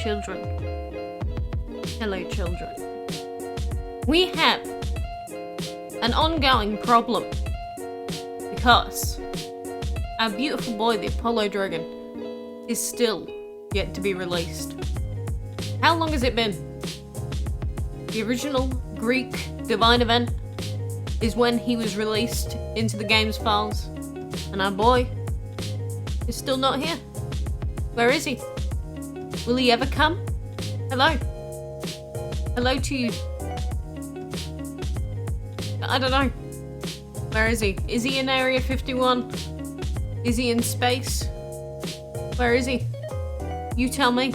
children. Hello, children. We have an ongoing problem because our beautiful boy, the Apollo Dragon, is still yet to be released. How long has it been? The original Greek divine event is when he was released into the game's files, and our boy is still not here. Where is he? Will he ever come? Hello? Hello to you. I don't know. Where is he? Is he in Area 51? Is he in space? Where is he? You tell me.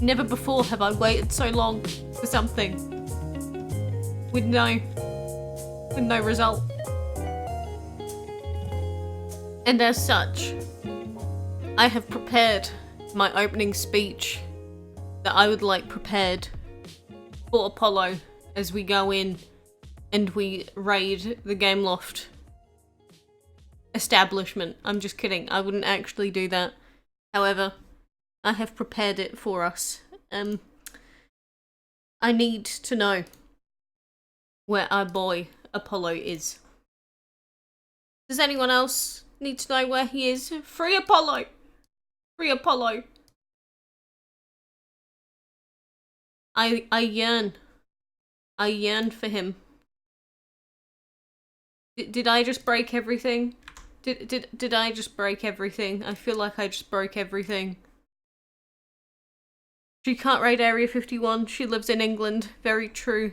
Never before have I waited so long for something with no result. And as such, I have prepared my opening speech that I would like prepared for Apollo as we go in and we raid the Gameloft establishment. I'm just kidding, I wouldn't actually do that. However, I have prepared it for us. I need to know where our boy Apollo is. Does anyone else need to know where he is? Free Apollo! Free Apollo! I yearn. I yearn for him. Did I just break everything? Did I just break everything? I feel like I just broke everything. She can't raid Area 51. She lives in England. Very true.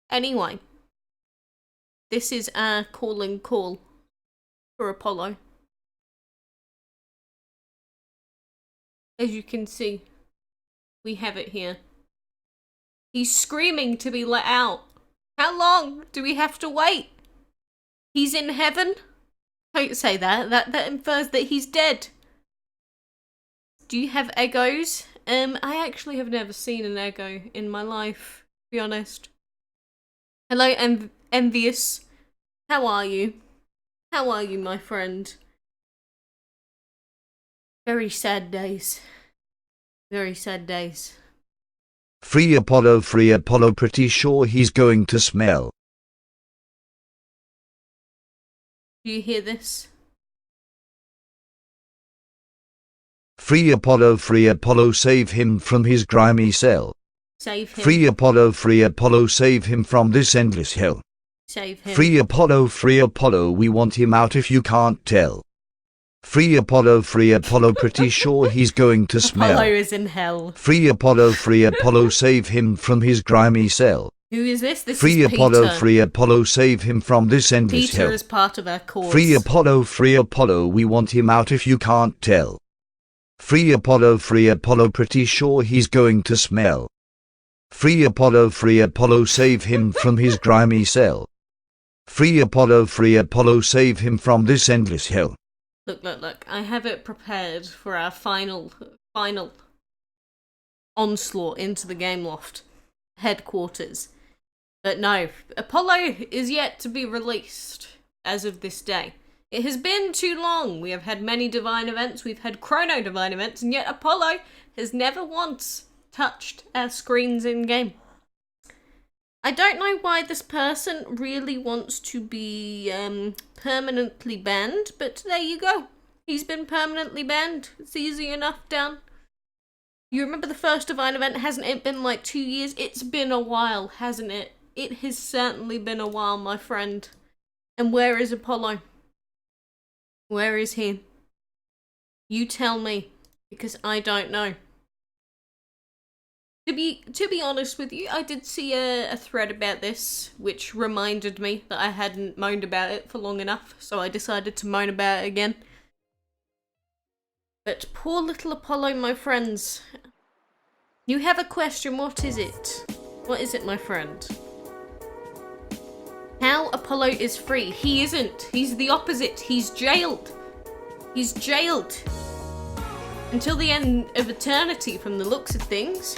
Anyway. This is our calling call for Apollo. As you can see, we have it here. He's screaming to be let out. How long do we have to wait? He's in heaven? Don't say that. That infers that he's dead. Do you have egos? I actually have never seen an ego in my life, to be honest. Hello, Envious. How are you? How are you, my friend? Very sad days. Very sad days. Free Apollo, pretty sure he's going to smell. Do you hear this? Free Apollo, save him from his grimy cell. Save him. Free Apollo, save him from this endless hell. Save him. Free Apollo, we want him out if you can't tell. Free Apollo, pretty sure he's going to smell. Apollo is in hell. Free Apollo, save him from his grimy cell. Who is this? This Free is Apollo, Peter. save him from this endless Peter hell. is part of our cause. Free Apollo, we want him out if you can't tell. Free Apollo, pretty sure he's going to smell. Free Apollo, save him from his grimy cell. Free Apollo, save him from this endless hell. Look. I have it prepared for our final onslaught into the Gameloft headquarters. But no, Apollo is yet to be released as of this day. It has been too long. We have had many divine events, we've had chrono divine events, and yet Apollo has never once touched our screens in-game. I don't know why this person really wants to be permanently banned, but there you go. He's been permanently banned. It's easy enough done. You remember the first divine event? Hasn't it been like 2 years? It's been a while, hasn't it? It has certainly been a while, my friend. And where is Apollo? Where is he? You tell me, because I don't know. To be honest with you, I did see a thread about this, which reminded me that I hadn't moaned about it for long enough, so I decided to moan about it again. But poor little Apollo, my friends. You have a question, what is it? What is it, my friend? How Apollo is free? He isn't. He's the opposite. He's jailed. He's jailed. Until the end of eternity, from the looks of things.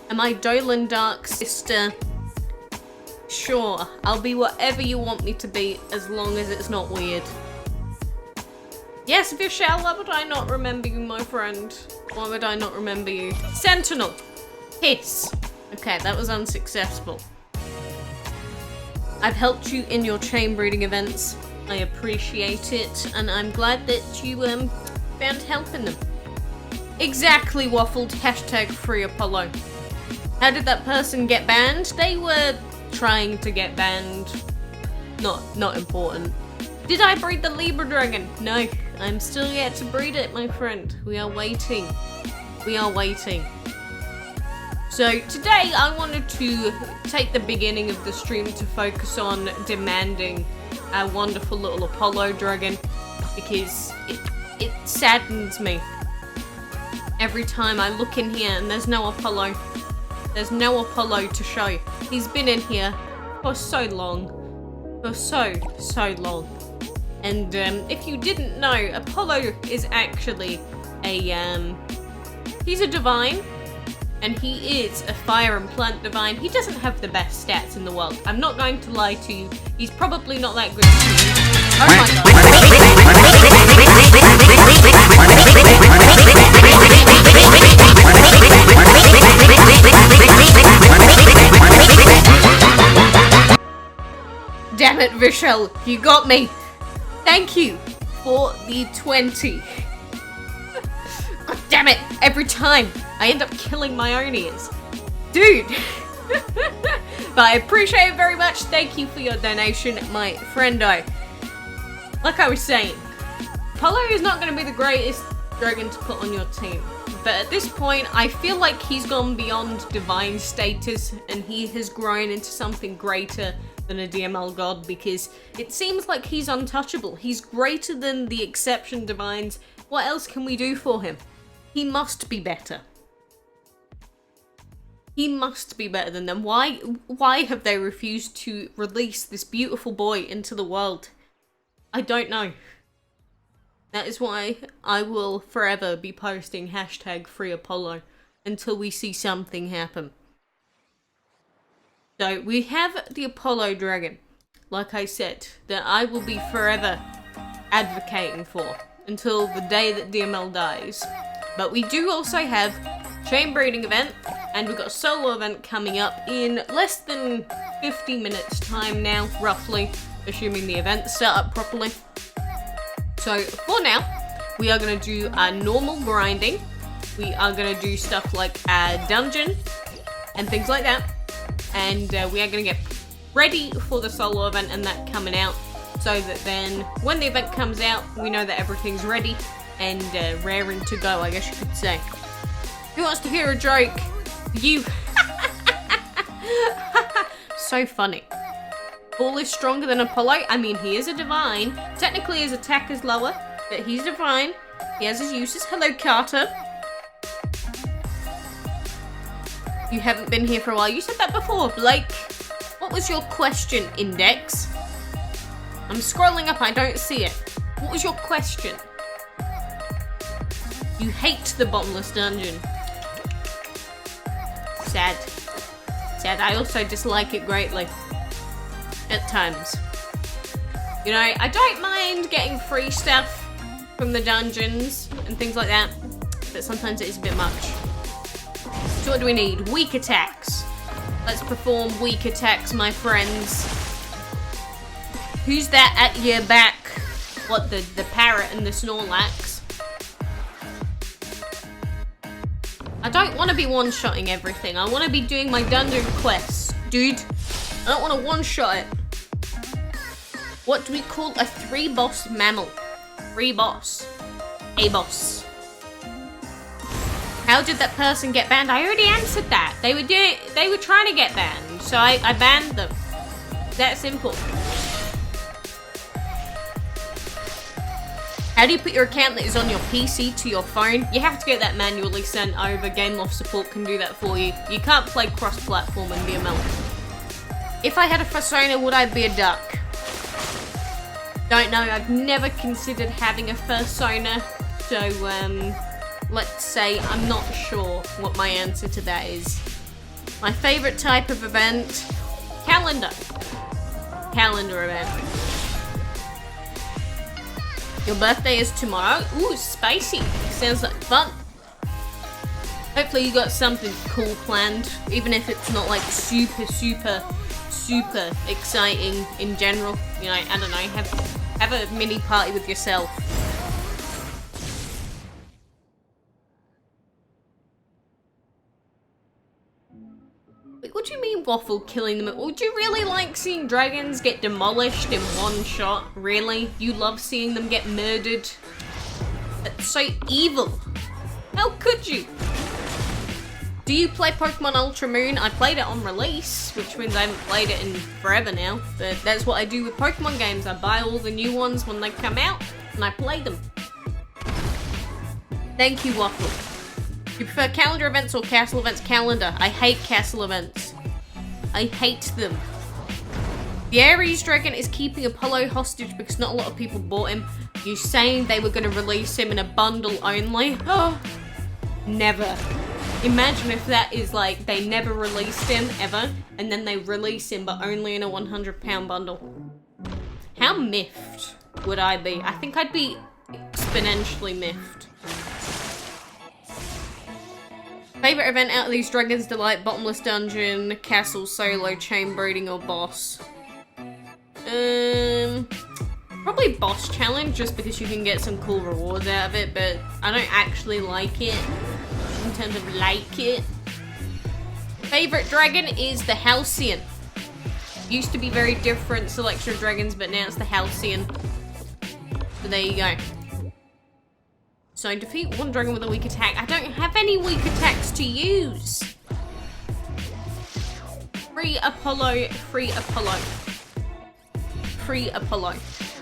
Am I Dolan Dark's sister? Sure, I'll be whatever you want me to be, as long as it's not weird. Yes, Vishal, why would I not remember you, my friend? Why would I not remember you? Sentinel. Hiss. Okay, that was unsuccessful. I've helped you in your chain breeding events. I appreciate it, and I'm glad that you found help in them. Exactly, Waffled. Hashtag free Apollo. How did that person get banned? They were trying to get banned. Not important. Did I breed the Libra Dragon? No, I'm still yet to breed it, my friend. We are waiting. We are waiting. So today I wanted to take the beginning of the stream to focus on demanding our wonderful little Apollo Dragon, because it saddens me every time I look in here and there's no Apollo. There's no Apollo to show. He's been in here for so long. For so long. And if you didn't know, Apollo is actually he's a divine, and he is a fire and plant divine. He doesn't have the best stats in the world. I'm not going to lie to you. He's probably not that good to you. Oh my god. Damn it, Vishal, you got me. Thank you for the 20. God damn it, every time I end up killing my own ears. Dude. But I appreciate it very much. Thank you for your donation, my friendo. Like I was saying, Apollo is not going to be the greatest dragon to put on your team. But at this point, I feel like he's gone beyond divine status and he has grown into something greater than a DML god, because it seems like he's untouchable. He's greater than the exception divines. What else can we do for him? He must be better. He must be better than them. Why have they refused to release this beautiful boy into the world? I don't know. That is why I will forever be posting hashtag free Apollo until we see something happen. So we have the Apollo Dragon, like I said, that I will be forever advocating for until the day that DML dies. But we do also have chain breeding event, and we've got a solo event coming up in less than 50 minutes time now, roughly, assuming the events start up properly. So for now, we are going to do our normal grinding. We are going to do stuff like a dungeon and things like that. And we are going to get ready for the solo event and that coming out, so that then when the event comes out, we know that everything's ready and raring to go, I guess you could say. Who wants to hear a joke? You. So funny. Bull is stronger than Apollo. I mean, he is a divine. Technically his attack is lower, but he's divine. He has his uses. Hello, Carter. You haven't been here for a while. You said that before, Blake. What was your question, Index? I'm scrolling up, I don't see it. What was your question? You hate the bottomless dungeon. Sad. Sad. I also dislike it greatly. At times. You know, I don't mind getting free stuff from the dungeons and things like that, but sometimes it is a bit much. So what do we need? Weak attacks. Let's perform weak attacks, my friends. Who's that at your back? What, the parrot and the Snorlax? I don't want to be one-shotting everything. I want to be doing my dungeon quests, dude. I don't want to one-shot it. What do we call a 3-boss mammal? 3-boss. A boss. How did that person get banned? I already answered that. They were trying to get banned, so I banned them. That simple. How do you put your account that is on your PC to your phone? You have to get that manually sent over. Gameloft support can do that for you. You can't play cross-platform in DML. If I had a persona, would I be a duck? Don't know. I've never considered having a persona, so let's say I'm not sure what my answer to that is. My favourite type of event? Calendar. Calendar event. Your birthday is tomorrow? Ooh, spicy. Sounds like fun. Hopefully you got something cool planned, even if it's not like super exciting in general. You know, I don't know, have a mini party with yourself. Wait, what do you mean Waffle killing them? Would you really like seeing dragons get demolished in one shot? Really? You love seeing them get murdered? That's so evil. How could you? Do you play Pokemon Ultra Moon? I played it on release, which means I haven't played it in forever now. But that's what I do with Pokemon games. I buy all the new ones when they come out, and I play them. Thank you, Waffle. You prefer calendar events or castle events? Calendar. I hate castle events. I hate them. The Aries Dragon is keeping Apollo hostage because not a lot of people bought him. You saying they were going to release him in a bundle only? Oh, never. Imagine if that is like, they never released him, ever, and then they release him, but only in a £100 bundle. How miffed would I be? I think I'd be exponentially miffed. Favorite event out of these Dragon's Delight, Bottomless Dungeon, Castle, Solo, Chain Breeding, or Boss? Probably Boss Challenge, just because you can get some cool rewards out of it, but I don't actually like it. In terms of like it. Favorite dragon is the Halcyon. Used to be very different selection of dragons, but now it's the Halcyon. So there you go. So defeat one dragon with a weak attack. I don't have any weak attacks to use. Free Apollo, free Apollo. Free Apollo.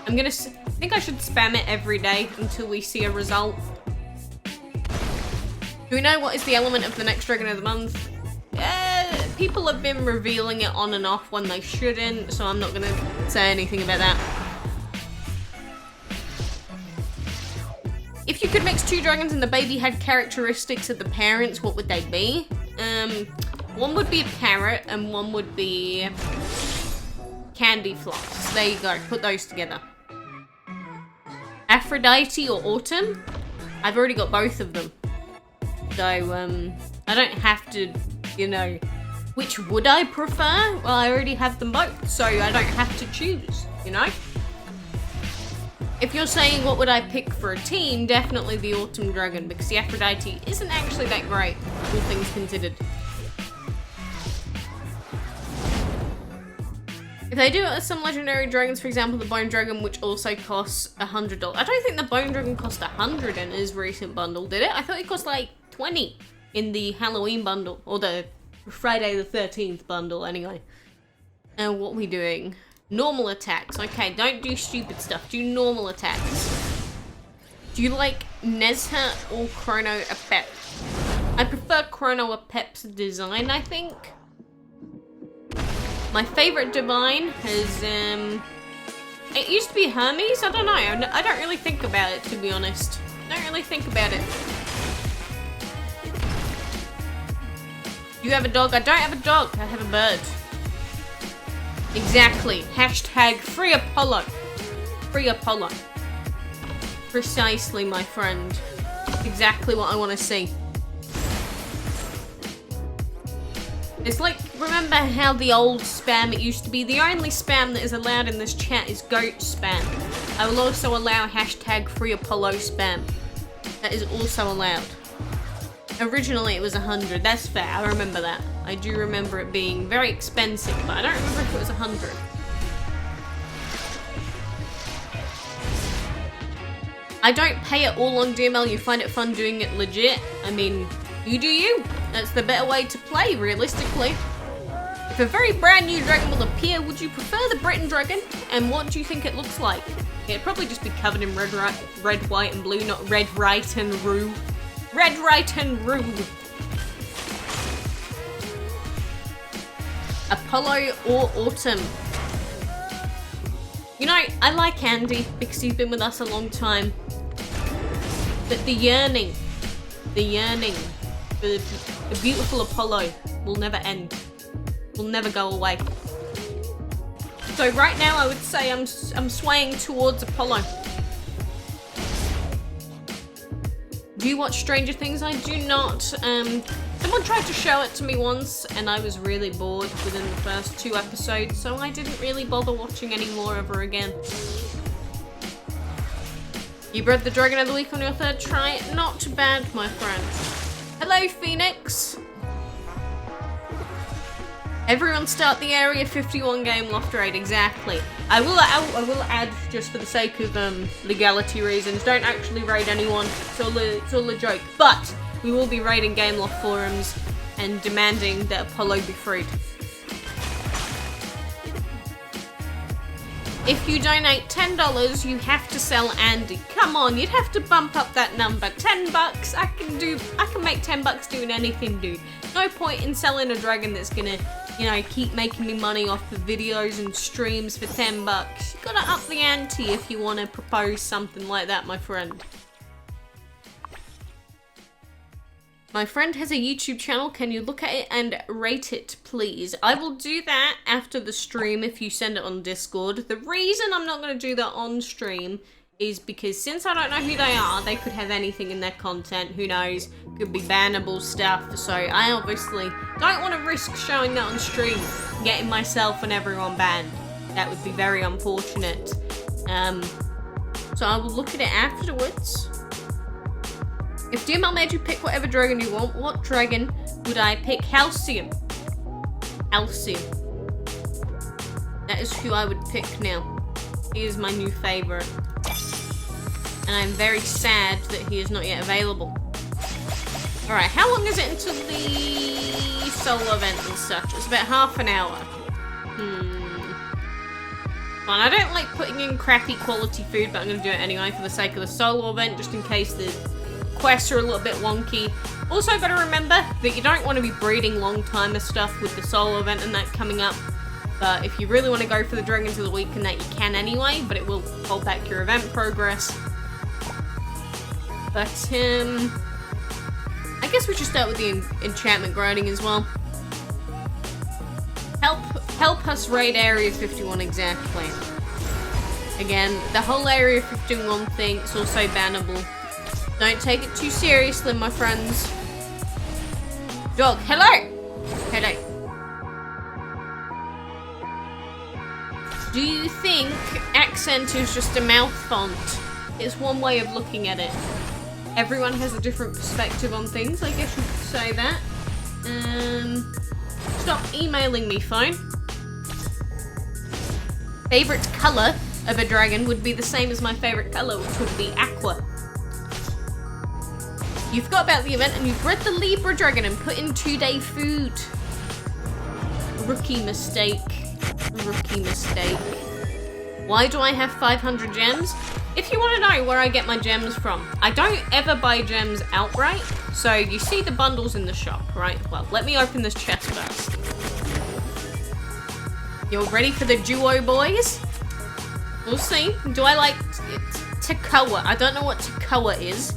I think I should spam it every day until we see a result. Do we know what is the element of the next Dragon of the Month? People have been revealing it on and off when they shouldn't, so I'm not going to say anything about that. If you could mix two dragons and the baby had characteristics of the parents, what would they be? One would be a parrot and one would be candy floss. There you go, put those together. Aphrodite or Autumn? I've already got both of them. So, I don't have to, you know, which would I prefer? Well, I already have them both, so I don't have to choose, you know? If you're saying what would I pick for a team, definitely the Autumn Dragon, because the Aphrodite isn't actually that great, all things considered. If they do some legendary dragons, for example, the Bone Dragon, which also costs $100. I don't think the Bone Dragon cost $100 in his recent bundle, did it? I thought it cost like $20 in the Halloween bundle, or the Friday the 13th bundle, anyway. And what are we doing? Normal attacks. Okay, don't do stupid stuff. Do normal attacks. Do you like Nezha or Chrono Apep? I prefer Chrono Apep's design, I think. My favorite divine has, it used to be Hermes? I don't know. I don't really think about it, to be honest. Don't really think about it. You have a dog? I don't have a dog. I have a bird. Exactly. Hashtag free Apollo. Free Apollo. Precisely, my friend. Exactly what I want to see. It's like, remember how the old spam it used to be? The only spam that is allowed in this chat is goat spam. I will also allow hashtag free Apollo spam. That is also allowed. Originally it was 100, that's fair, I remember that. I do remember it being very expensive, but I don't remember if it was 100. I don't pay it all on DML, you find it fun doing it legit. I mean, you do you. That's the better way to play, realistically. If a very brand new dragon will appear, would you prefer the Britain Dragon? And what do you think it looks like? Yeah, it'd probably just be covered in red, white, and blue, not red, right, and rue. Red, right, and rue. Apollo or Autumn? You know, I like Andy because he's been with us a long time. But the yearning, the beautiful Apollo will never end. Will never go away. So right now I would say I'm swaying towards Apollo. Do you watch Stranger Things? I do not. Someone tried to show it to me once, and I was really bored within the first 2 episodes, so I didn't really bother watching any more of her again. You bred the Dragon of the Week on your 3rd try? Not bad, my friend. Hello, Phoenix. Everyone start the Area 51 game loft raid, exactly. I will add, just for the sake of legality reasons, don't actually raid anyone, it's all a joke. But we will be raiding game loft forums and demanding that Apollo be freed. If you donate $10, you have to sell Andy. Come on, you'd have to bump up that number. $10, I can make $10 doing anything, dude. No point in selling a dragon that's gonna, you know, keep making me money off the videos and streams for $10. You gotta up the ante if you wanna propose something like that, my friend. My friend has a YouTube channel. Can you look at it and rate it, please? I will do that after the stream if you send it on Discord. The reason I'm not going to do that on stream is because since I don't know who they are, they could have anything in their content. Who knows? Could be bannable stuff. So I obviously don't want to risk showing that on stream, getting myself and everyone banned. That would be very unfortunate. So I will look at it afterwards. If DML made you pick whatever dragon you want, what dragon would I pick? Halcyon. Halcyon. That is who I would pick now. He is my new favourite. And I'm very sad that he is not yet available. Alright, how long is it until the solo event and such? It's about half an hour. Well, I don't like putting in crappy quality food, but I'm going to do it anyway for the sake of the solo event, just in case the quests are a little bit wonky. Also got to remember that you don't want to be breeding long timer stuff with the solo event and that coming up. But if you really want to go for the Dragons of the Week and that, you can anyway, but it will hold back your event progress. But I guess we should start with the enchantment grinding as well. Help us raid Area 51, exactly. Again, the whole Area 51 thing is also bannable. Don't take it too seriously, my friends. Dog, hello! Hello. Do you think accent is just a mouth font? It's one way of looking at it. Everyone has a different perspective on things, I guess you could say that. Stop emailing me, phone. Favorite colour of a dragon would be the same as my favorite colour, which would be aqua. You forgot about the event and you bred the Libra dragon and put in 2-day food. Rookie mistake. Rookie mistake. Why do I have 500 gems? If you want to know where I get my gems from, I don't ever buy gems outright. So you see the bundles in the shop, right? Well, let me open this chest first. You're ready for the duo, boys? We'll see. Do I like Takoa? I don't know what Takoa is.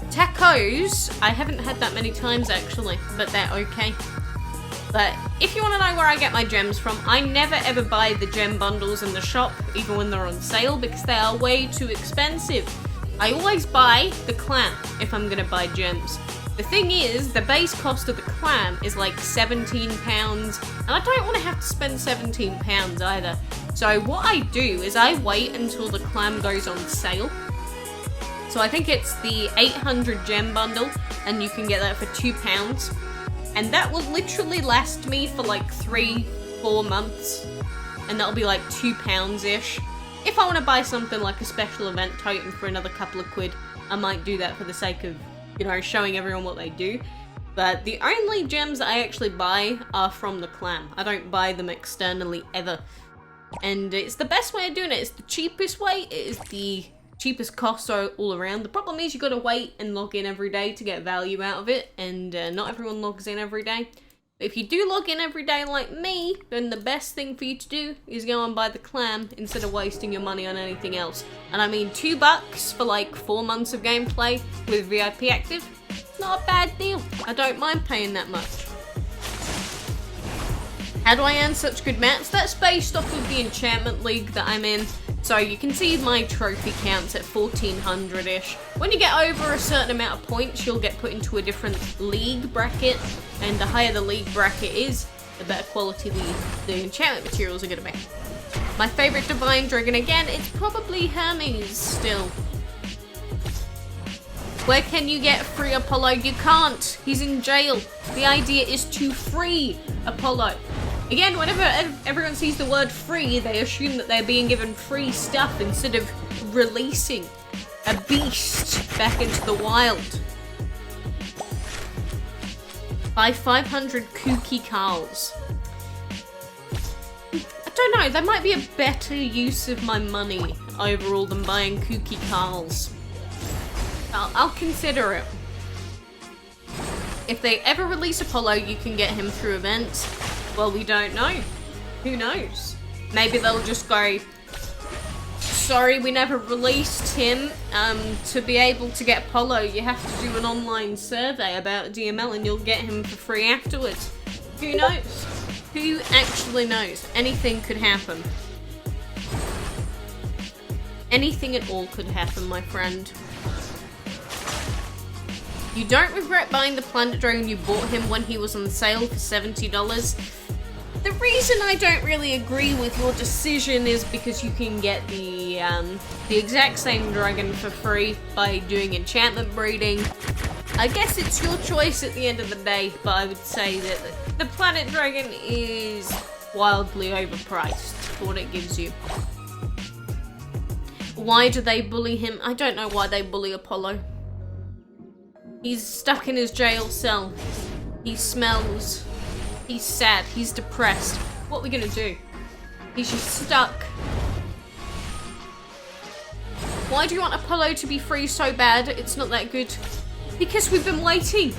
Tacos, I haven't had that many times actually, but they're okay. But if you want to know where I get my gems from, I never ever buy the gem bundles in the shop, even when they're on sale, because they are way too expensive. I always buy the clam if I'm going to buy gems. The thing is, the base cost of the clam is like £17, and I don't want to have to spend £17 either. So what I do is I wait until the clam goes on sale. So I think it's the 800 gem bundle, and you can get that for £2. And that will literally last me for like 3-4 months. And that'll be like £2-ish. If I want to buy something like a special event totem for another couple of quid, I might do that for the sake of, you know, showing everyone what they do. But the only gems that I actually buy are from the clam. I don't buy them externally ever. And it's the best way of doing it. It's the cheapest way. It is the cheapest cost all around. The problem is you got to wait and log in every day to get value out of it, and not everyone logs in every day. But if you do log in every day like me, then the best thing for you to do is go and buy the clam instead of wasting your money on anything else. And I mean, $2 for like 4 months of gameplay with VIP active, not a bad deal. I don't mind paying that much. How do I earn such good mats? That's based off of the enchantment league that I'm in. So you can see my trophy counts at 1400-ish. When you get over a certain amount of points, you'll get put into a different league bracket, and the higher the league bracket is, the better quality the enchantment materials are going to be. My favourite divine dragon, again, it's probably Hermes still. Where can you get free Apollo? You can't. He's in jail. The idea is to free Apollo. Again, whenever everyone sees the word free, they assume that they're being given free stuff instead of releasing a beast back into the wild. Buy 500 kooky Carls. I don't know, there might be a better use of my money overall than buying kooky Carls. I'll consider it. If they ever release Apollo, you can get him through events. Well, we don't know. Who knows? Maybe they'll just go, sorry, we never released him. To be able to get Apollo, you have to do an online survey about DML and you'll get him for free afterwards. Who knows? Who actually knows? Anything could happen. Anything at all could happen, my friend. You don't regret buying the planet dragon you bought him when he was on sale for $70. The reason I don't really agree with your decision is because you can get the exact same dragon for free by doing enchantment breeding. I guess it's your choice at the end of the day, but I would say that the planet dragon is wildly overpriced for what it gives you. Why do they bully him? I don't know why they bully Apollo. He's stuck in his jail cell. He smells. He's sad. He's depressed. What are we gonna do? He's just stuck. Why do you want Apollo to be free so bad? It's not that good. Because we've been waiting.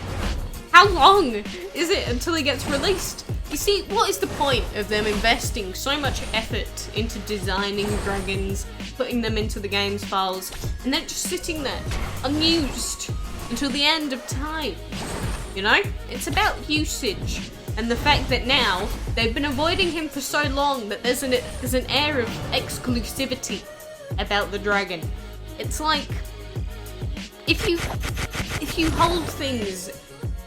How long is it until he gets released? You see, what is the point of them investing so much effort into designing dragons, putting them into the game's files, and then just sitting there, unused, until the end of time? You know? It's about usage. And the fact that now, they've been avoiding him for so long that there's an air of exclusivity about the dragon. It's like, if you hold things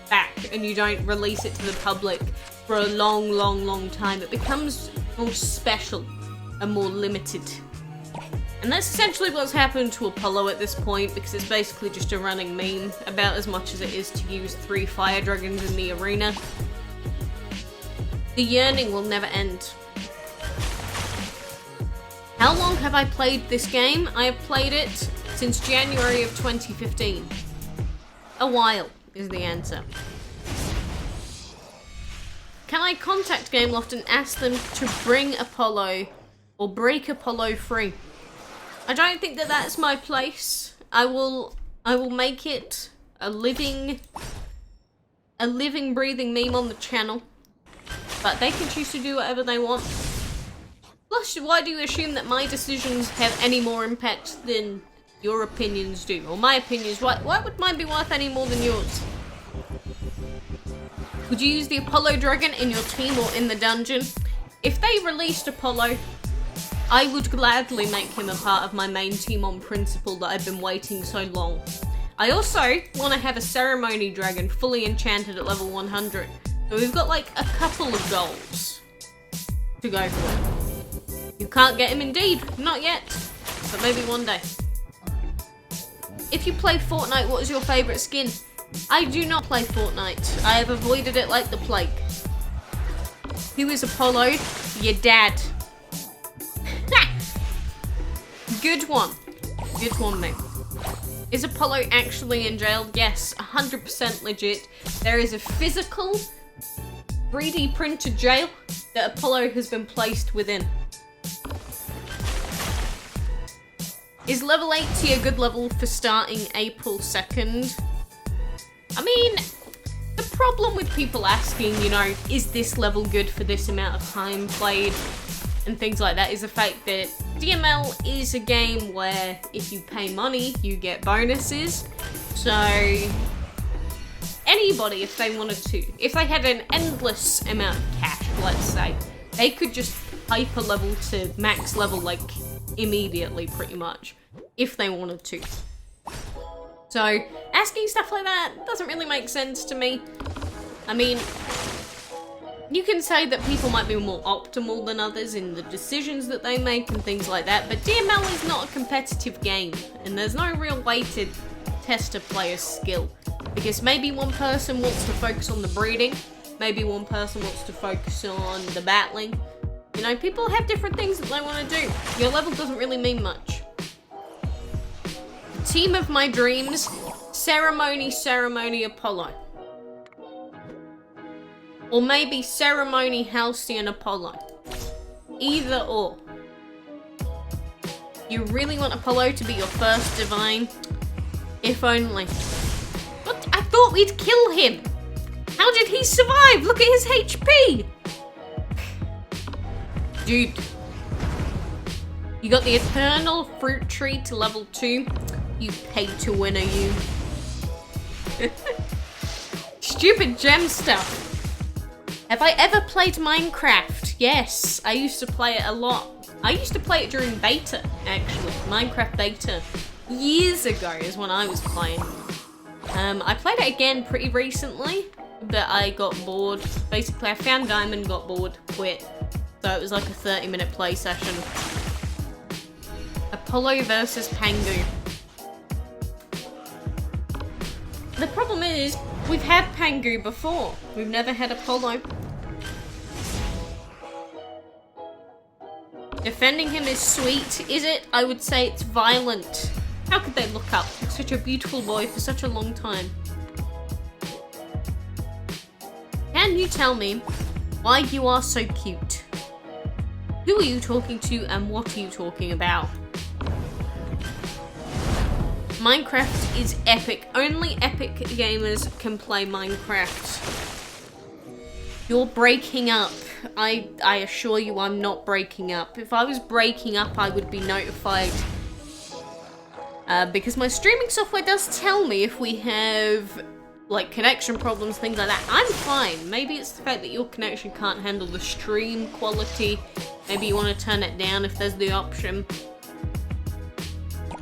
back and you don't release it to the public for a long time, it becomes more special and more limited. And that's essentially what's happened to Apollo at this point, because it's basically just a running meme, about as much as it is to use 3 fire dragons in the arena. The yearning will never end. How long have I played this game? I have played it since January of 2015. A while is the answer. Can I contact Gameloft and ask them to bring Apollo or break Apollo free? I don't think that that's my place. I will make it a living, breathing meme on the channel. But they can choose to do whatever they want. Plus, why do you assume that my decisions have any more impact than your opinions do? Or my opinions, why would mine be worth any more than yours? Would you use the Apollo dragon in your team or in the dungeon? If they released Apollo, I would gladly make him a part of my main team on principle that I've been waiting so long. I also want to have a ceremony dragon fully enchanted at level 100. So we've got like a couple of goals to go for. You can't get him indeed, not yet, but maybe one day. If you play Fortnite, what is your favourite skin? I do not play Fortnite. I have avoided it like the plague. Who is Apollo? Your dad. Good one. Good one, mate. Is Apollo actually in jail? Yes, 100% legit. There is a physical 3D printed jail that Apollo has been placed within. Is level 80 a good level for starting April 2nd? I mean, the problem with people asking, you know, is this level good for this amount of time played and things like that, is the fact that DML is a game where if you pay money, you get bonuses. So anybody, if they wanted to, if they had an endless amount of cash, let's say, they could just hyper level to max level like immediately, pretty much, if they wanted to. So, asking stuff like that doesn't really make sense to me. I mean, you can say that people might be more optimal than others in the decisions that they make and things like that, but DML is not a competitive game, and there's no real way to test a player's skill. Because maybe one person wants to focus on the breeding, maybe one person wants to focus on the battling. You know, people have different things that they want to do. Your level doesn't really mean much. Team of my dreams, Ceremony Apollo. Or maybe Ceremony Halcyon Apollo. Either or. You really want Apollo to be your first divine? If only. What? I thought we'd kill him! How did he survive? Look at his HP! Dude. You got the Eternal Fruit Tree to level 2. You pay to win, are you? Stupid gem stuff. Have I ever played Minecraft? Yes, I used to play it a lot. I used to play it during beta, actually. Minecraft beta. Years ago is when I was playing. I played it again pretty recently, but I got bored. Basically, I found Diamond, got bored, quit. So it was like a 30-minute play session. Apollo versus Pangu. The problem is, we've had Pangu before. We've never had Apollo. Defending him is sweet, is it? I would say it's violent. How could they look up such a beautiful boy for such a long time? Can you tell me why you are so cute? Who are you talking to and what are you talking about? Minecraft is epic. Only epic gamers can play Minecraft. You're breaking up. I assure you I'm not breaking up. If I was breaking up, I would be notified. Because my streaming software does tell me if we have, like, connection problems, things like that. I'm fine. Maybe it's the fact that your connection can't handle the stream quality. Maybe you want to turn it down if there's the option.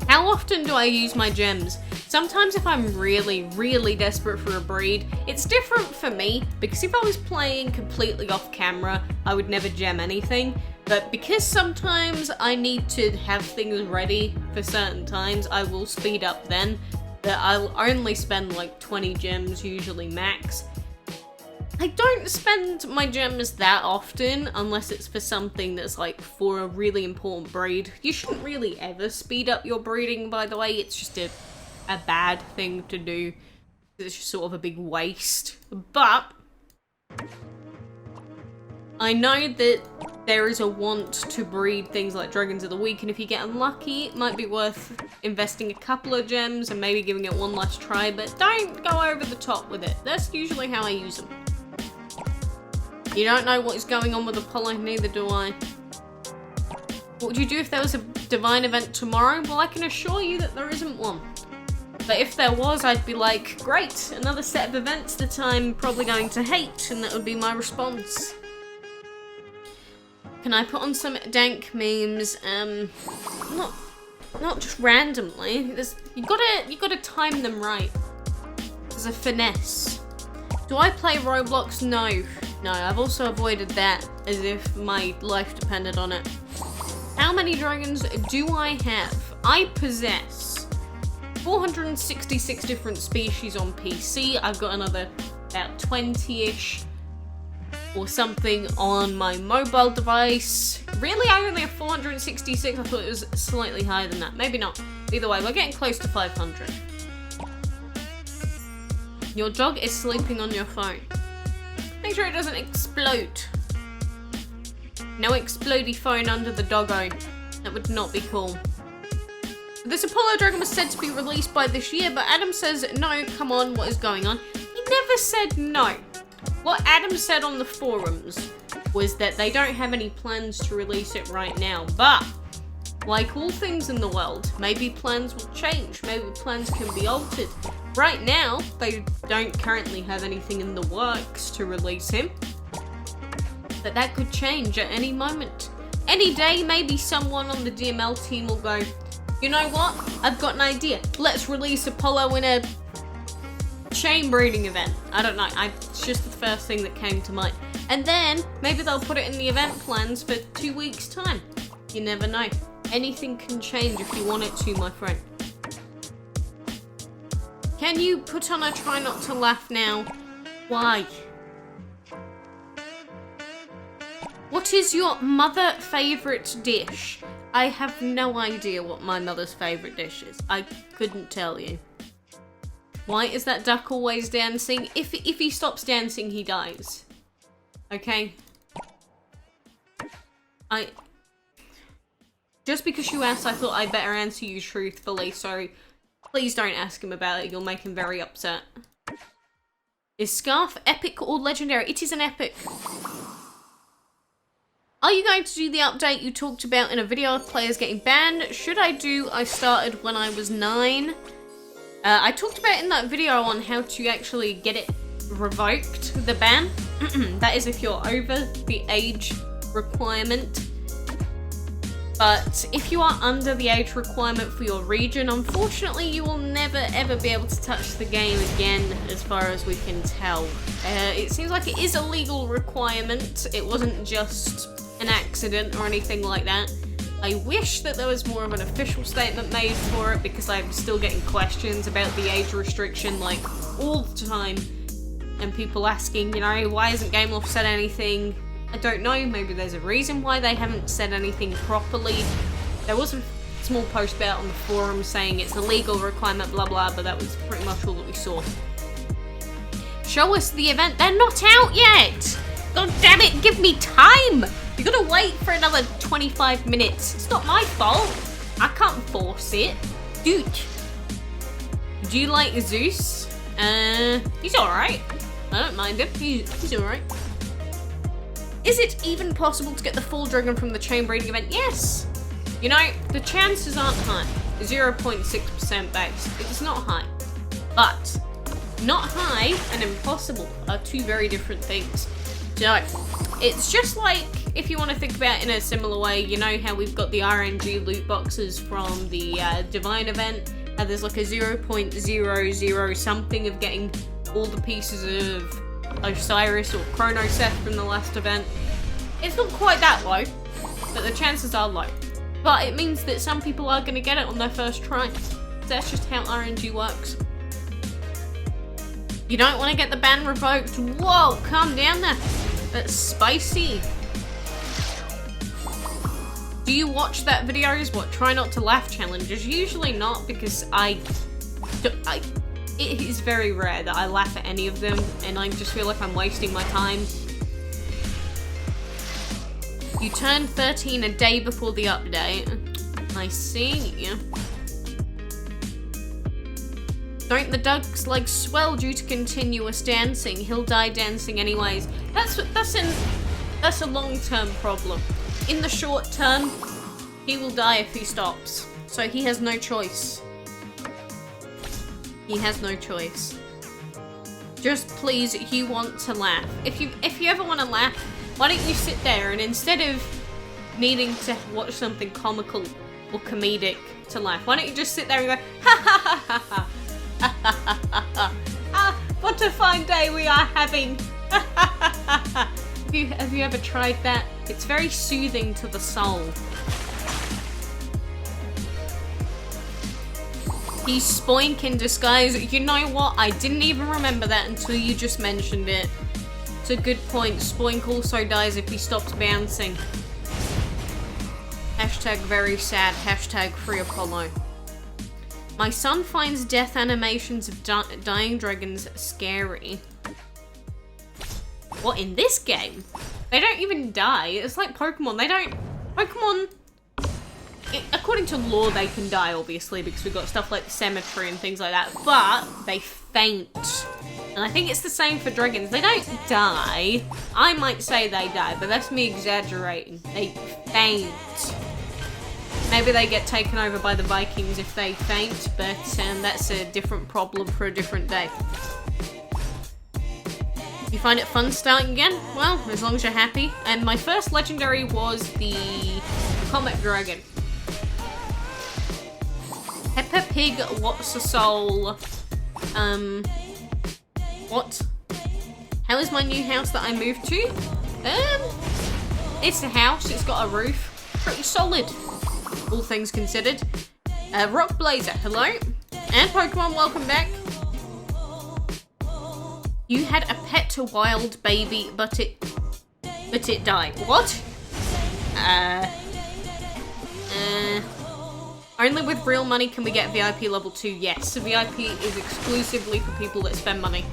How often do I use my gems? Sometimes if I'm really, really desperate for a breed, it's different for me, because if I was playing completely off camera, I would never gem anything. But because sometimes I need to have things ready for certain times, I will speed up then. But I'll only spend like 20 gems, usually max. I don't spend my gems that often, unless it's for something that's like for a really important breed. You shouldn't really ever speed up your breeding, by the way. It's just a bad thing to do. It's just sort of a big waste. But I know that there is a want to breed things like Dragons of the Week, and if you get unlucky, it might be worth investing a couple of gems and maybe giving it one last try, but don't go over the top with it. That's usually how I use them. You don't know what is going on with Apollo, neither do I. What would you do if there was a divine event tomorrow? Well, I can assure you that there isn't one. But if there was, I'd be like, great, another set of events that I'm probably going to hate, and that would be my response. Can I put on some dank memes? Not just randomly. You gotta time them right. There's a finesse. Do I play Roblox? No. No, I've also avoided that as if my life depended on it. How many dragons do I have? I possess 466 different species on PC. I've got another about 20-ish or something on my mobile device. Really, I only have 466. I thought it was slightly higher than that. Maybe not. Either way, we're getting close to 500. Your dog is sleeping on your phone. Make sure it doesn't explode. No explodey phone under the doggo. That would not be cool. This Apollo Dragon was said to be released by this year, but Adam says, no, come on, what is going on? He never said no. What Adam said on the forums was that they don't have any plans to release it right now, but like all things in the world, maybe plans will change, maybe plans can be altered. Right now, they don't currently have anything in the works to release him, but that could change at any moment. Any day, maybe someone on the DML team will go, you know what? I've got an idea. Let's release Apollo in a chain breeding event. I don't know. It's just the first thing that came to mind. And then maybe they'll put it in the event plans for 2 weeks' time. You never know. Anything can change if you want it to, my friend. Can you put on a try not to laugh now? Why? What is your mother favourite dish? I have no idea what my mother's favourite dish is. I couldn't tell you. Why is that duck always dancing? If he stops dancing, he dies. Okay? Just because you asked, I thought I'd better answer you truthfully, so please don't ask him about it. You'll make him very upset. Is Scarf epic or legendary? It is an epic. Are you going to do the update you talked about in a video of players getting banned? Should I do I started when I was 9? I talked about in that video on how to actually get it revoked, the ban. That is if you're over the age requirement. But if you are under the age requirement for your region, unfortunately you will never ever be able to touch the game again, as far as we can tell. It seems like it is a legal requirement. It wasn't just an accident or anything like that. I wish that there was more of an official statement made for it, because I'm still getting questions about the age restriction like all the time. And people asking, you know, why hasn't GameLoft said anything? I don't know, maybe there's a reason why they haven't said anything properly. There was a small post about on the forum saying it's a legal requirement, blah blah, but that was pretty much all that we saw. Show us the event. They're not out yet! God damn it, give me time! You gotta wait for another 25 minutes. It's not my fault. I can't force it. Dude. Do you like Zeus? He's alright. I don't mind him. He's alright. Is it even possible to get the full dragon from the chain breeding event? Yes! You know, the chances aren't high. 0.6% base. It's not high. But not high and impossible are two very different things. So, it's just like, if you want to think about it in a similar way, you know how we've got the RNG loot boxes from the Divine event, and there's like a 0.00 something of getting all the pieces of Osiris or Chronoseth from the last event. It's not quite that low, but the chances are low. But it means that some people are going to get it on their first try. That's just how RNG works. You don't want to get the ban revoked? Whoa, calm down there. That's spicy. Do you watch that videos? What, try not to laugh challenges? Usually not, because it is very rare that I laugh at any of them, and I just feel like I'm wasting my time. You turned 13 a day before the update. I see. Don't the ducks like swell due to continuous dancing? He'll die dancing anyways. That's a long-term problem. In the short term, he will die if he stops. So he has no choice. He has no choice. Just please, you want to laugh. If you ever want to laugh, why don't you sit there and instead of needing to watch something comical or comedic to laugh, why don't you just sit there and go, ha ha ha ha ha. Ah, what a fine day we are having. Have you ever tried that? It's very soothing to the soul. He's Spoink in disguise. You know what? I didn't even remember that until you just mentioned it. It's a good point. Spoink also dies if he stops bouncing. Hashtag very sad. Hashtag free Apollo. My son finds death animations of dying dragons scary. What, in this game? They don't even die. It's like Pokemon. Pokemon, according to lore, they can die, obviously, because we've got stuff like the cemetery and things like that, but they faint. And I think it's the same for dragons. They don't die. I might say they die, but that's me exaggerating. They faint. Maybe they get taken over by the Vikings if they faint, but that's a different problem for a different day. You find it fun starting again? Well, as long as you're happy. And my first legendary was the Comet Dragon. Peppa Pig, what's a soul? What? How is my new house that I moved to? It's a house, it's got a roof. Pretty solid, all things considered. Rock Blazer, hello. And Pokemon, welcome back. You had a pet wild baby, but it died. What? Only with real money can we get VIP level 2. Yes, VIP is exclusively for people that spend money.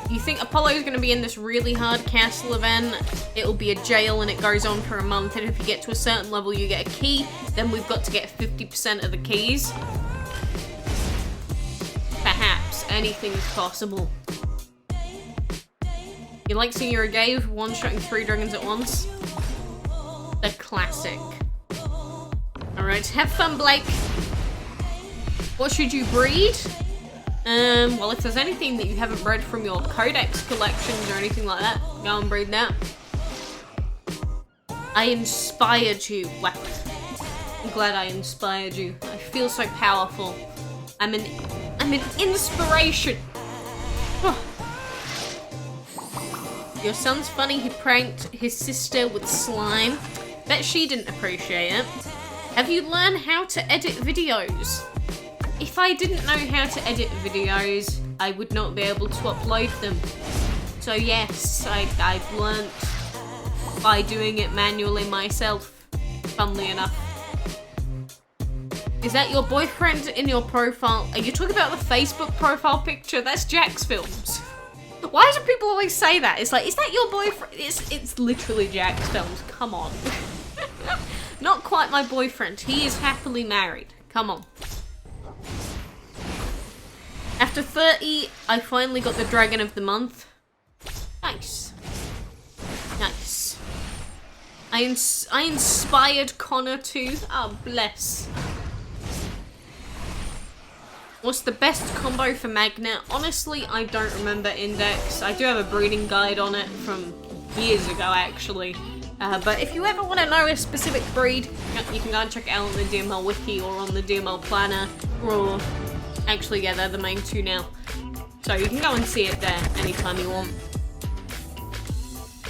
You think Apollo is going to be in this really hard castle event? It'll be a jail and it goes on for a month, and if you get to a certain level you get a key, then we've got to get 50% of the keys. Perhaps. Anything's possible. You like seeing you're a gay with one-shotting 3 dragons at once? The classic. Alright, have fun, Blake. What should you breed? Well, if there's anything that you haven't bred from your Codex collections or anything like that, go and breed that. I inspired you. Wow. I'm glad I inspired you. I feel so powerful. I'm an inspiration. Your son's funny, he pranked his sister with slime. Bet she didn't appreciate it. Have you learned how to edit videos? If I didn't know how to edit videos, I would not be able to upload them. So yes, I've learnt by doing it manually myself, funnily enough. Is that your boyfriend in your profile? Are you talking about the Facebook profile picture? That's Jack's Films. Why do people always say that? It's like, is that your boyfriend? It's literally Jack's Films, come on. Not quite my boyfriend, he is happily married, come on. After 30, I finally got the Dragon of the Month. Nice. Nice. I inspired Connor too. Oh, bless. What's the best combo for Magnet? Honestly, I don't remember Index. I do have a breeding guide on it from years ago, actually. But if you ever want to know a specific breed, you can go and check it out on the DML Wiki or on the DML Planner, or... Actually, yeah, they're the main 2 now. So you can go and see it there anytime you want.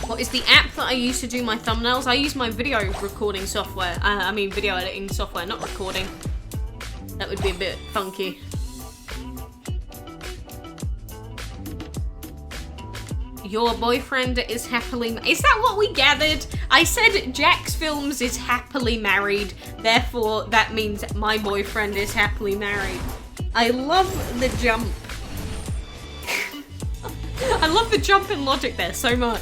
What is the app that I use to do my thumbnails? I use my video recording software. I mean video editing software, not recording. That would be a bit funky. Your boyfriend is happily... Is that what we gathered? I said Jack's Films is happily married. Therefore, that means my boyfriend is happily married. I love the jump. I love the jump in logic there so much.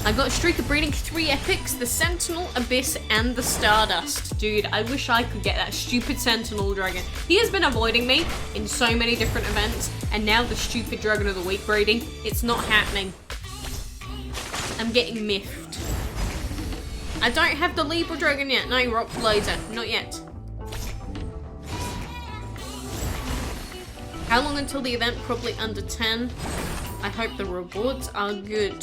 I got a streak of breeding 3 epics, the Sentinel, Abyss, and the Stardust. Dude, I wish I could get that stupid Sentinel Dragon. He has been avoiding me in so many different events, and now the stupid Dragon of the Week breeding, it's not happening. I'm getting miffed. I don't have the Libra Dragon yet. No, Rock Blazer, not yet. How long until the event? Probably under 10. I hope the rewards are good.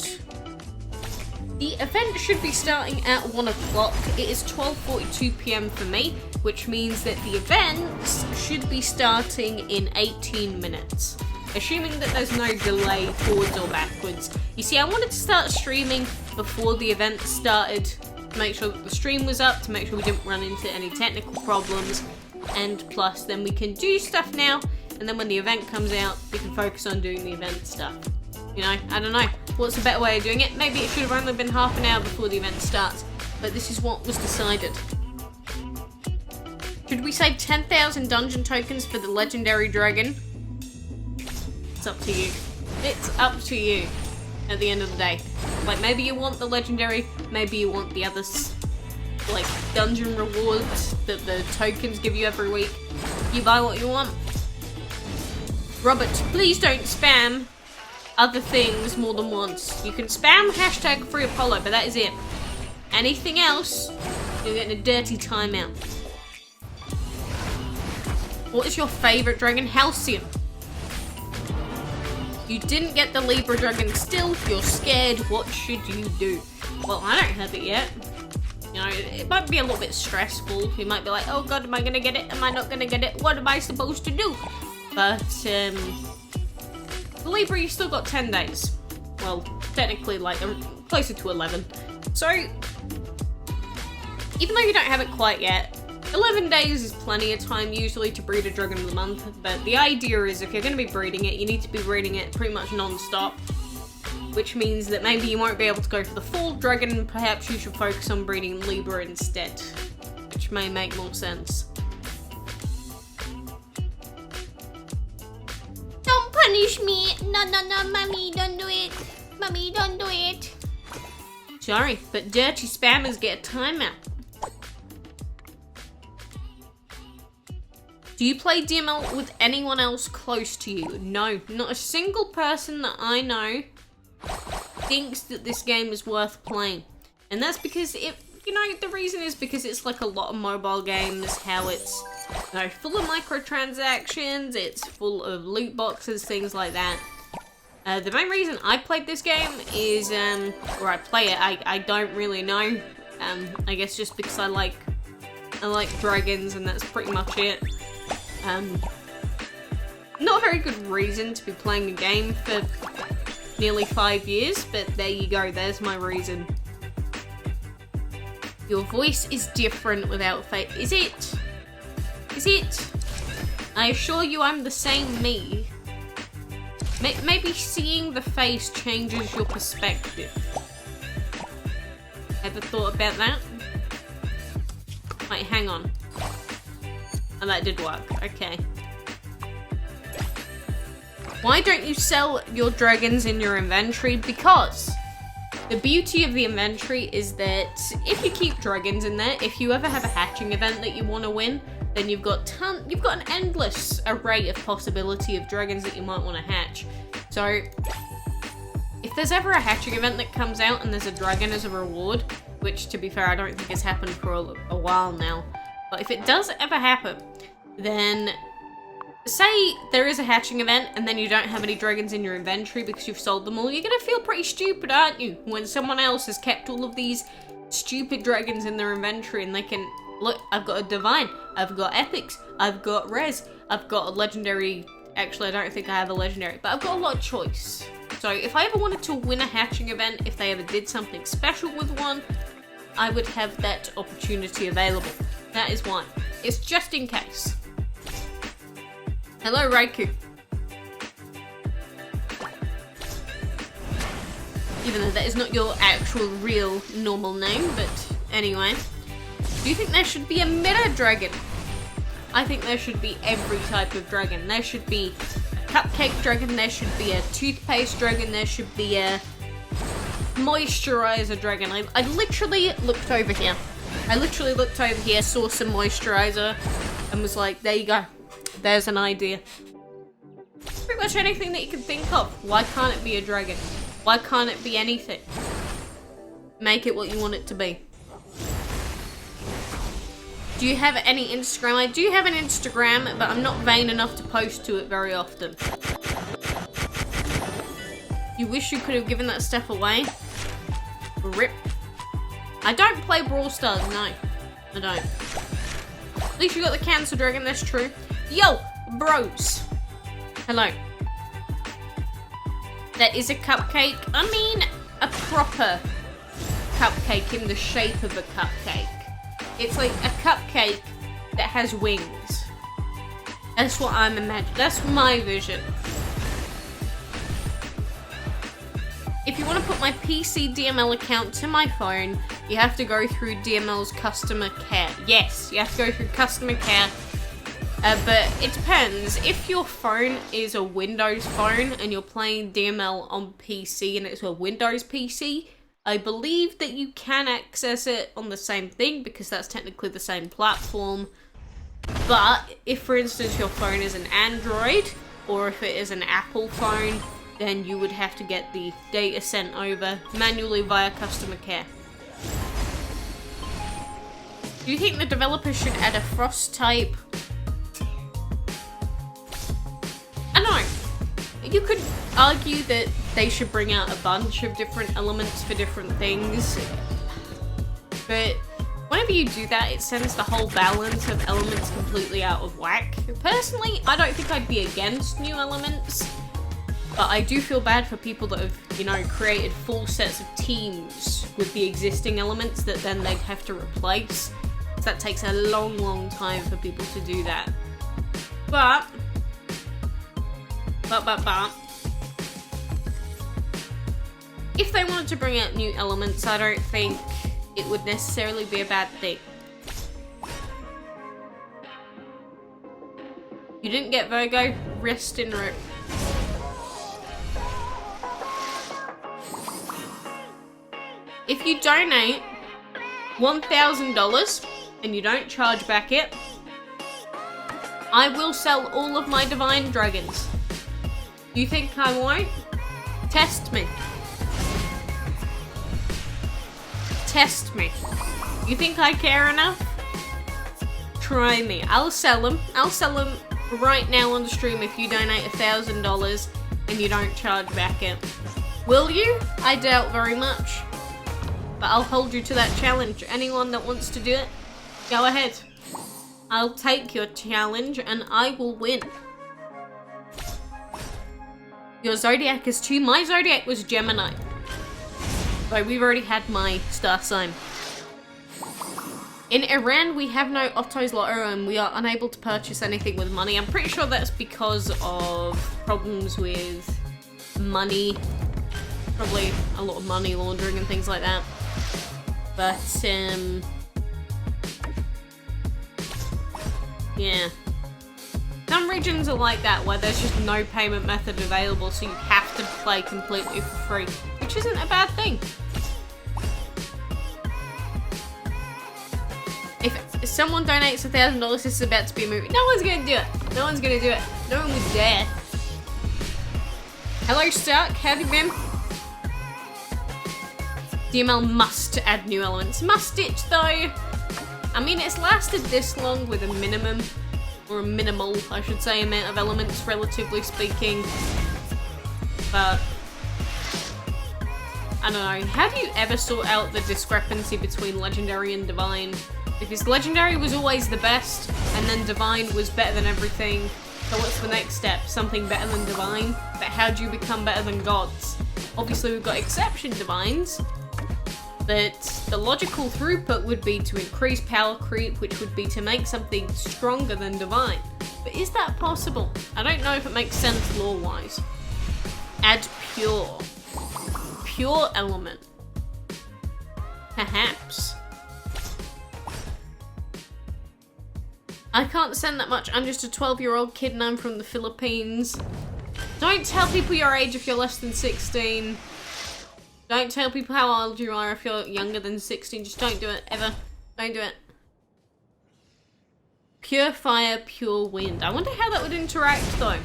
The event should be starting at 1 o'clock. It is 12:42 PM for me, which means that the events should be starting in 18 minutes. Assuming that there's no delay forwards or backwards. You see, I wanted to start streaming before the event started, to make sure that the stream was up, to make sure we didn't run into any technical problems, and plus then we can do stuff now, and then when the event comes out, we can focus on doing the event stuff. You know, I don't know. What's a better way of doing it? Maybe it should have only been half an hour before the event starts, but this is what was decided. Should we save 10,000 dungeon tokens for the legendary dragon? It's up to you. It's up to you at the end of the day. Like, maybe you want the legendary, maybe you want the others, like dungeon rewards that the tokens give you every week. You buy what you want. Robert, please don't spam other things more than once. You can spam hashtag free Apollo, but that is it. Anything else, you're getting a dirty timeout. What is your favorite dragon? Halcyon. You didn't get the Libra dragon still. You're scared. What should you do? Well, I don't have it yet. You know, it might be a little bit stressful. You might be like, oh god, am I gonna get it? Am I not gonna get it? What am I supposed to do? But, the Libra, you still got 10 days. Well, technically, like, closer to 11. So, even though you don't have it quite yet, 11 days is plenty of time usually to breed a dragon of the month, but the idea is if you're going to be breeding it, you need to be breeding it pretty much non-stop, which means that maybe you won't be able to go for the full dragon, and perhaps you should focus on breeding Libra instead, which may make more sense. Don't punish me. No, mommy, don't do it. Mommy, don't do it. Sorry, but dirty spammers get a timeout. Do you play DML with anyone else close to you? No, not a single person that I know thinks that this game is worth playing. And that's because the reason is because it's like a lot of mobile games, how it's, full of microtransactions, it's full of loot boxes, things like that. The main reason I played this game is, or I play it, I don't really know. I guess just because I like dragons and that's pretty much it. Not a very good reason to be playing a game for nearly 5 years, but there you go, there's my reason. Your voice is different without face. Is it? Is it? I assure you I'm the same me. Maybe seeing the face changes your perspective. Ever thought about that? Wait, hang on. Oh, that did work. Okay. Why don't you sell your dragons in your inventory? Because the beauty of the inventory is that if you keep dragons in there, if you ever have a hatching event that you want to win, then you've got an endless array of possibility of dragons that you might want to hatch. So if there's ever a hatching event that comes out and there's a dragon as a reward, which to be fair I don't think has happened for a while now, but if it does ever happen, then say there is a hatching event and then you don't have any dragons in your inventory because you've sold them all, you're gonna feel pretty stupid, aren't you? When someone else has kept all of these stupid dragons in their inventory and they can, look, I've got a divine, I've got epics, I've got res, I've got a legendary, actually I don't think I have a legendary, but I've got a lot of choice. So if I ever wanted to win a hatching event, if they ever did something special with one, I would have that opportunity available. That is why. It's just in case. Hello, Raikou. Even though that is not your actual, real, normal name, but anyway. Do you think there should be a meta dragon? I think there should be every type of dragon. There should be a cupcake dragon, there should be a toothpaste dragon, there should be a moisturizer dragon. I literally looked over here. Saw some moisturizer, and was like, there you go. There's an idea. Pretty much anything that you can think of. Why can't it be a dragon? Why can't it be anything? Make it what you want it to be. Do you have any Instagram? I do have an Instagram, but I'm not vain enough to post to it very often. You wish you could have given that stuff away? RIP. I don't play Brawl Stars, no. I don't. At least you got the Cancer Dragon, that's true. Yo, bros. Hello. That is a cupcake. I mean, a proper cupcake in the shape of a cupcake. It's like a cupcake that has wings. That's what I'm imagining. That's my vision. If you want to put my PC DML account to my phone, you have to go through DML's customer care. Yes, you have to go through customer care. But it depends. If your phone is a Windows phone and you're playing DML on PC and it's a Windows PC, I believe that you can access it on the same thing because that's technically the same platform. But if, for instance, your phone is an Android or if it is an Apple phone, then you would have to get the data sent over manually via customer care. Do you think the developer should add a frost type? You could argue that they should bring out a bunch of different elements for different things, but whenever you do that, it sends the whole balance of elements completely out of whack. Personally, I don't think I'd be against new elements, but I do feel bad for people that have, you know, created full sets of teams with the existing elements that then they'd have to replace. So that takes a long time for people to do that. But if they wanted to bring out new elements, I don't think it would necessarily be a bad thing. You didn't get Virgo? Rest in root. If you donate $1,000 and you don't charge back it, I will sell all of my divine dragons. You think I won't? Test me. Test me. You think I care enough? Try me. I'll sell them. I'll sell them right now on the stream if you donate $1,000 and you don't charge back it. Will you? I doubt very much. But I'll hold you to that challenge. Anyone that wants to do it, go ahead. I'll take your challenge and I will win. Your zodiac is 2. My zodiac was Gemini. So we've already had my star sign. In Iran, we have no Otto's Lotto and we are unable to purchase anything with money. I'm pretty sure that's because of problems with money. Probably a lot of money laundering and things like that. But, yeah. Some regions are like that, where there's just no payment method available, so you have to play completely for free, which isn't a bad thing. If someone donates $1,000, this is about to be a movie. No one's gonna do it. No one's gonna do it. No one would dare. Hello, Stark. Howdy, man. DML must add new elements. Must it, though? I mean, it's lasted this long with a minimum, or a minimal, I should say, amount of elements, relatively speaking. But I don't know. How do you ever sort out the discrepancy between Legendary and Divine? Because Legendary was always the best, and then Divine was better than everything. So what's the next step? Something better than Divine? But how do you become better than gods? Obviously we've got exception Divines, but the logical throughput would be to increase power creep, which would be to make something stronger than Divine. But is that possible? I don't know if it makes sense lore-wise. Add pure. Pure element. Perhaps. I can't send that much. I'm just a 12-year-old kid and I'm from the Philippines. Don't tell people your age if you're less than 16. Don't tell people how old you are if you're younger than 16. Just don't do it, ever. Don't do it. Pure fire, pure wind. I wonder how that would interact, though.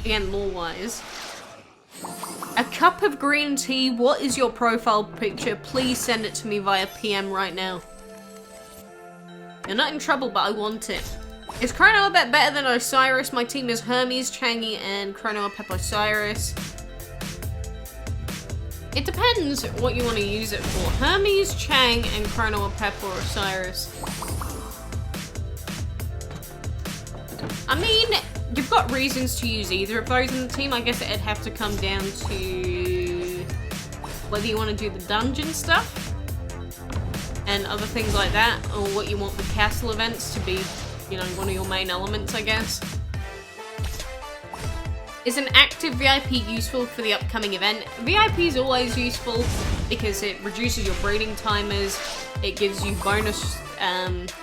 Again, lore-wise. A cup of green tea. What is your profile picture? Please send it to me via PM right now. You're not in trouble, but I want it. Is Chrono a bit better than Osiris? My team is Hermes, Changi, and Chrono Pep Osiris. It depends what you want to use it for. Hermes, Chang, and Chrono Pep or Osiris. I mean, you've got reasons to use either of those in the team. I guess it'd have to come down to whether you want to do the dungeon stuff and other things like that, or what you want the castle events to be, you know, one of your main elements, I guess. Is an active VIP useful for the upcoming event? VIP is always useful because it reduces your breeding timers, it gives you bonus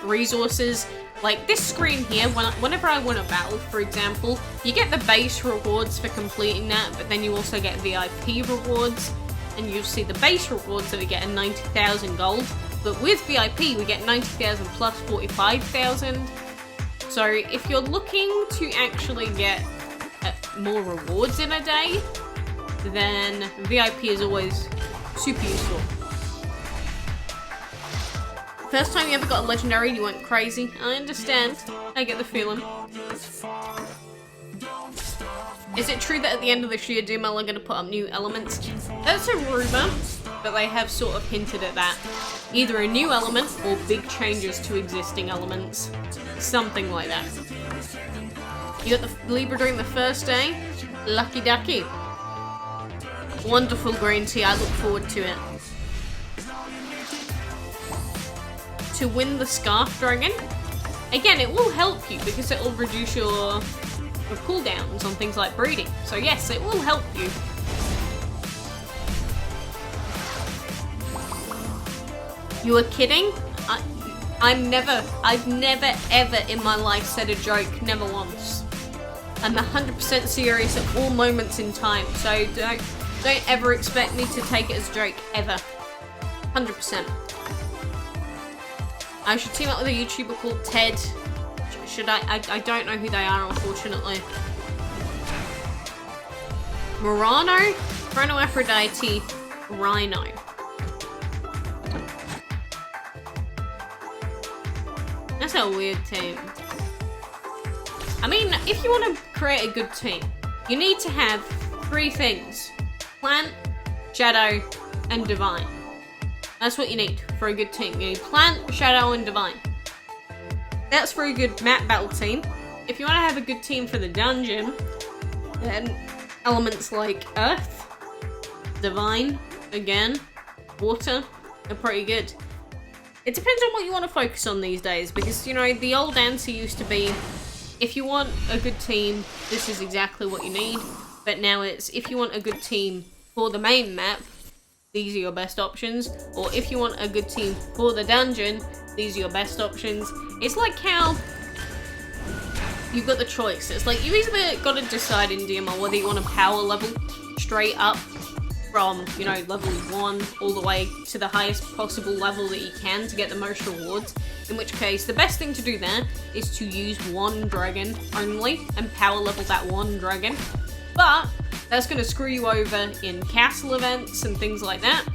resources. Like this screen here, whenever I win a battle, for example, you get the base rewards for completing that, but then you also get VIP rewards, and you'll see the base rewards that we get 90,000 gold. But with VIP, we get 90,000 plus 45,000. So if you're looking to actually get more rewards in a day, then VIP is always super useful. First time you ever got a legendary and you went crazy. I understand. I get the feeling. Is it true that at the end of this year, DML are going to put up new elements? That's a rumour, but they have sort of hinted at that. Either a new element or big changes to existing elements. Something like that. You got the Libra during the first day? Lucky ducky. Wonderful green tea, I look forward to it. To win the Scarf Dragon? Again, it will help you because it will reduce your cooldowns on things like breeding. So yes, it will help you. You are kidding? I've never ever in my life said a joke, never once. I'm 100% serious at all moments in time, so don't ever expect me to take it as a joke, ever. 100%. I should team up with a YouTuber called Ted. Should I don't know who they are, unfortunately. Murano? Chrono Aphrodite. Rhino. That's a weird team. I mean, if you want to create a good team, you need to have 3 things. Plant, Shadow, and Divine. That's what you need for a good team. You need Plant, Shadow, and Divine. That's for a good map battle team. If you want to have a good team for the dungeon, then elements like Earth, Divine, again, Water, are pretty good. It depends on what you want to focus on these days, because, you know, the old answer used to be, if you want a good team, this is exactly what you need. But now it's, if you want a good team for the main map, these are your best options. Or if you want a good team for the dungeon, these are your best options. It's like how you've got the choice. It's like you either got to decide in DML whether you want to power level straight up from, you know, level 1 all the way to the highest possible level that you can to get the most rewards. In which case, the best thing to do there is to use one dragon only and power level that one dragon. But that's going to screw you over in castle events and things like that.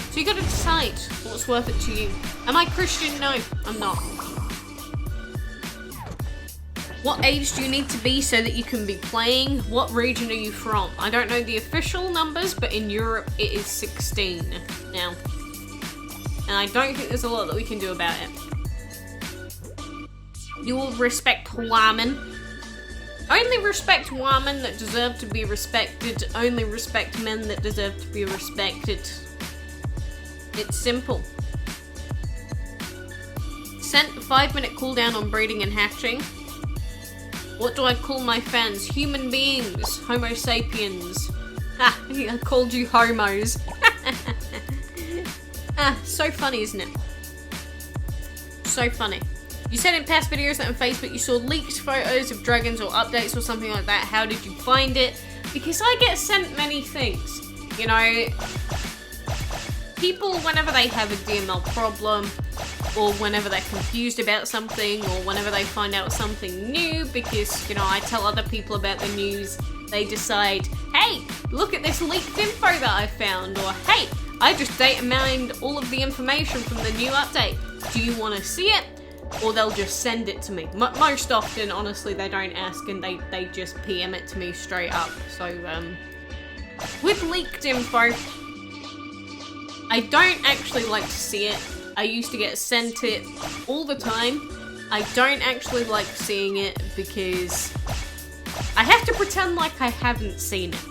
So you got to decide what's worth it to you. Am I Christian? No, I'm not. What age do you need to be so that you can be playing? What region are you from? I don't know the official numbers, but in Europe it is 16 now. And I don't think there's a lot that we can do about it. You will respect women. Only respect women that deserve to be respected. Only respect men that deserve to be respected. It's simple. Sent 5-minute cooldown on breeding and hatching. What do I call my fans? Human beings. Homo sapiens. Ha! I called you homos. So funny, isn't it? So funny. You said in past videos that on Facebook you saw leaked photos of dragons or updates or something like that. How did you find it? Because I get sent many things. You know, people, whenever they have a DML problem, or whenever they're confused about something, or whenever they find out something new, because, you know, I tell other people about the news, they decide, hey, look at this leaked info that I found, or hey, I just data mined all of the information from the new update. Do you want to see it? Or they'll just send it to me. Most often, honestly, they don't ask and they just PM it to me straight up. So, with leaked info, I don't actually like to see it. I used to get sent it all the time. I don't actually like seeing it because I have to pretend like I haven't seen it.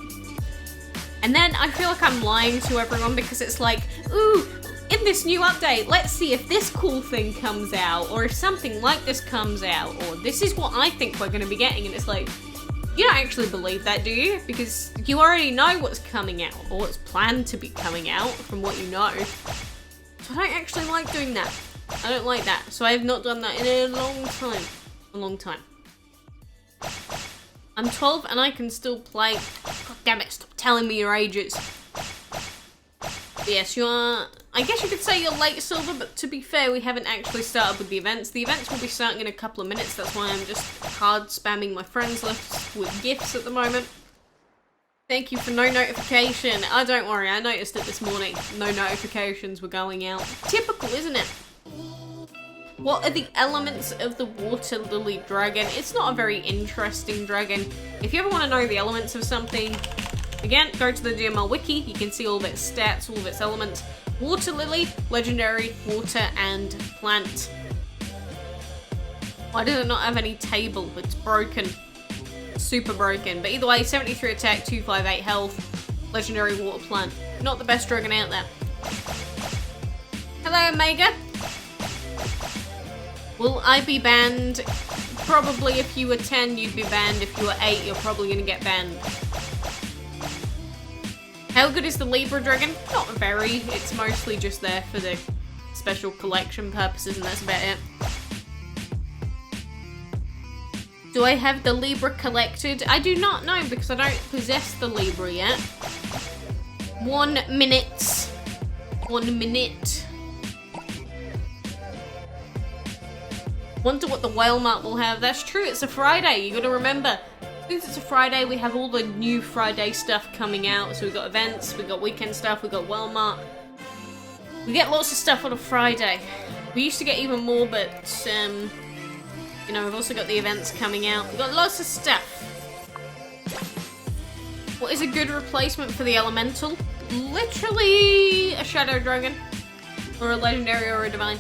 And then I feel like I'm lying to everyone because it's like, ooh, in this new update, let's see if this cool thing comes out, or if something like this comes out, or this is what I think we're going to be getting. And it's like, you don't actually believe that, do you? Because you already know what's coming out, or what's planned to be coming out from what you know. So I don't actually like doing that. I don't like that. So I have not done that in a long time. A long time. I'm 12 and I can still play. God damn it, stop telling me your ages. But yes, you are, I guess you could say you're late silver, but to be fair, we haven't actually started with the events. The events will be starting in a couple of minutes. That's why I'm just hard spamming my friends list with gifts at the moment. Thank you for no notification. Oh, don't worry, I noticed it this morning. No notifications were going out. Typical, isn't it? What are the elements of the water lily dragon? It's not a very interesting dragon. If you ever want to know the elements of something, again, go to the DML wiki. You can see all of its stats, all of its elements. Water lily, legendary, water, and plant. Why does it not have any table? It's broken. Super broken. But either way, 73 attack, 258 health, legendary water plant. Not the best dragon out there. Hello, Omega. Will I be banned? Probably if you were 10, you'd be banned. If you were 8, you're probably going to get banned. How good is the Libra dragon? Not very. It's mostly just there for the special collection purposes, and that's about it. Do I have the Libra collected? I do not know because I don't possess the Libra yet. 1 minute. 1 minute. Wonder what the whale mart will have. That's true, it's a Friday, you gotta remember. Since it's a Friday, we have all the new Friday stuff coming out. So we've got events, we've got weekend stuff, we've got whale mart. We get lots of stuff on a Friday. We used to get even more, but, you know, we've also got the events coming out. We've got lots of stuff. What is a good replacement for the elemental? Literally a shadow dragon. Or a legendary or a divine.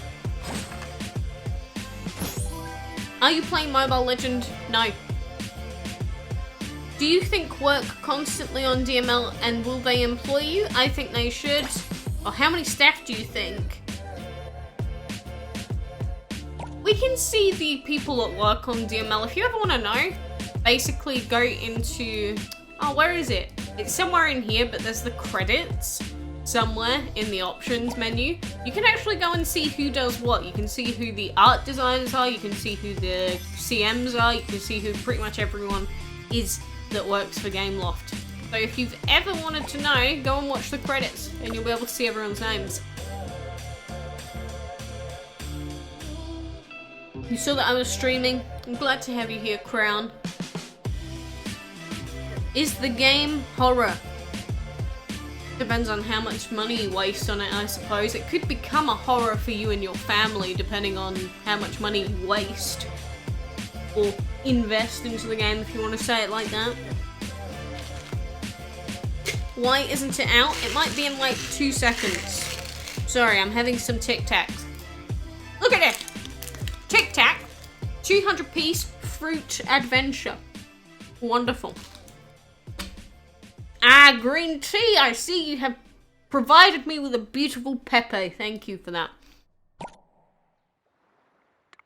Are you playing Mobile Legend? No. Do you think work constantly on DML and will they employ you? I think they should. Or how many staff do you think? We can see the people at work on DML. If you ever want to know, basically go into... Oh, where is it? It's somewhere in here, but there's the credits somewhere in the options menu. You can actually go and see who does what. You can see who the art designers are, you can see who the CMs are, you can see who pretty much everyone is that works for Gameloft. So if you've ever wanted to know, go and watch the credits and you'll be able to see everyone's names. You saw that I was streaming. I'm glad to have you here, Crown. Is the game horror? Depends on how much money you waste on it, I suppose. It could become a horror for you and your family, depending on how much money you waste. Or invest into the game, if you want to say it like that. Why isn't it out? It might be in like 2 seconds. Sorry, I'm having some Tic Tacs. Look at it! Tic Tac, 200-piece fruit adventure. Wonderful. Ah, green tea! I see you have provided me with a beautiful Pepe. Thank you for that.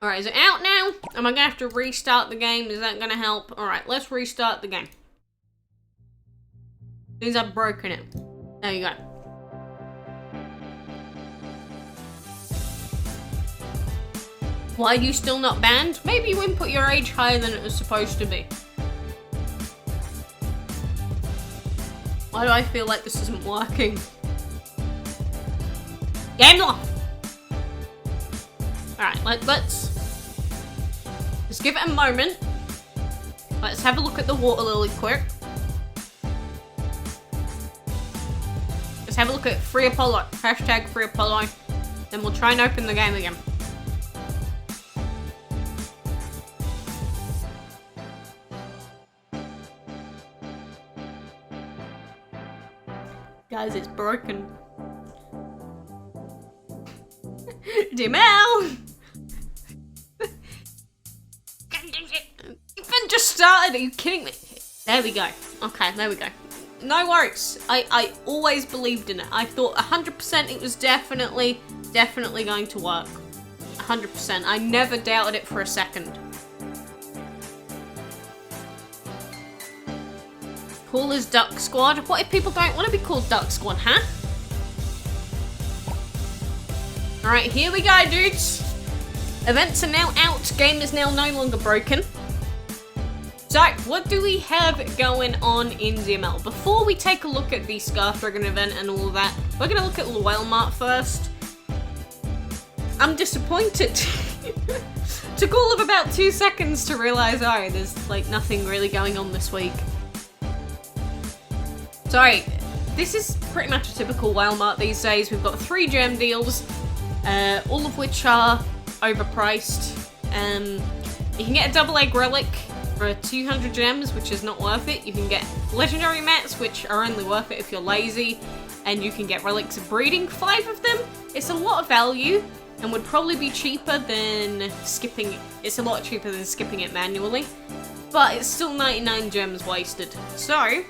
Alright, is it out now? Am I going to have to restart the game? Is that going to help? Alright, let's restart the game. Means I've broken it. There you go. Why are you still not banned? Maybe you input your age higher than it was supposed to be. Why do I feel like this isn't working? Game lock! Alright, let's just give it a moment. Let's have a look at the water lily quick. Let's have a look at Free Apollo. Hashtag Free Apollo. Then we'll try and open the game again. Guys, it's broken. DML! Even just started, are you kidding me? There we go. Okay, there we go. No worries. I always believed in it. I thought 100% it was definitely going to work. 100%. I never doubted it for a second. Cool as Duck Squad. What if people don't want to be called Duck Squad, huh? Alright, here we go, dudes. Events are now out. Game is now no longer broken. So, what do we have going on in DML? Before we take a look at the Scarf Dragon event and all of that, we're going to look at the Whale Mart first. I'm disappointed. Took all of about 2 seconds to realise, oh, there's like nothing really going on this week. So, this is pretty much a typical Whale Mart these days. We've got 3 gem deals, all of which are overpriced. You can get a double egg relic for 200 gems, which is not worth it. You can get legendary mats, which are only worth it if you're lazy. And you can get relics of breeding, 5 of them. It's a lot of value and would probably be cheaper than skipping. It's a lot cheaper than skipping it manually. But it's still 99 gems wasted. So,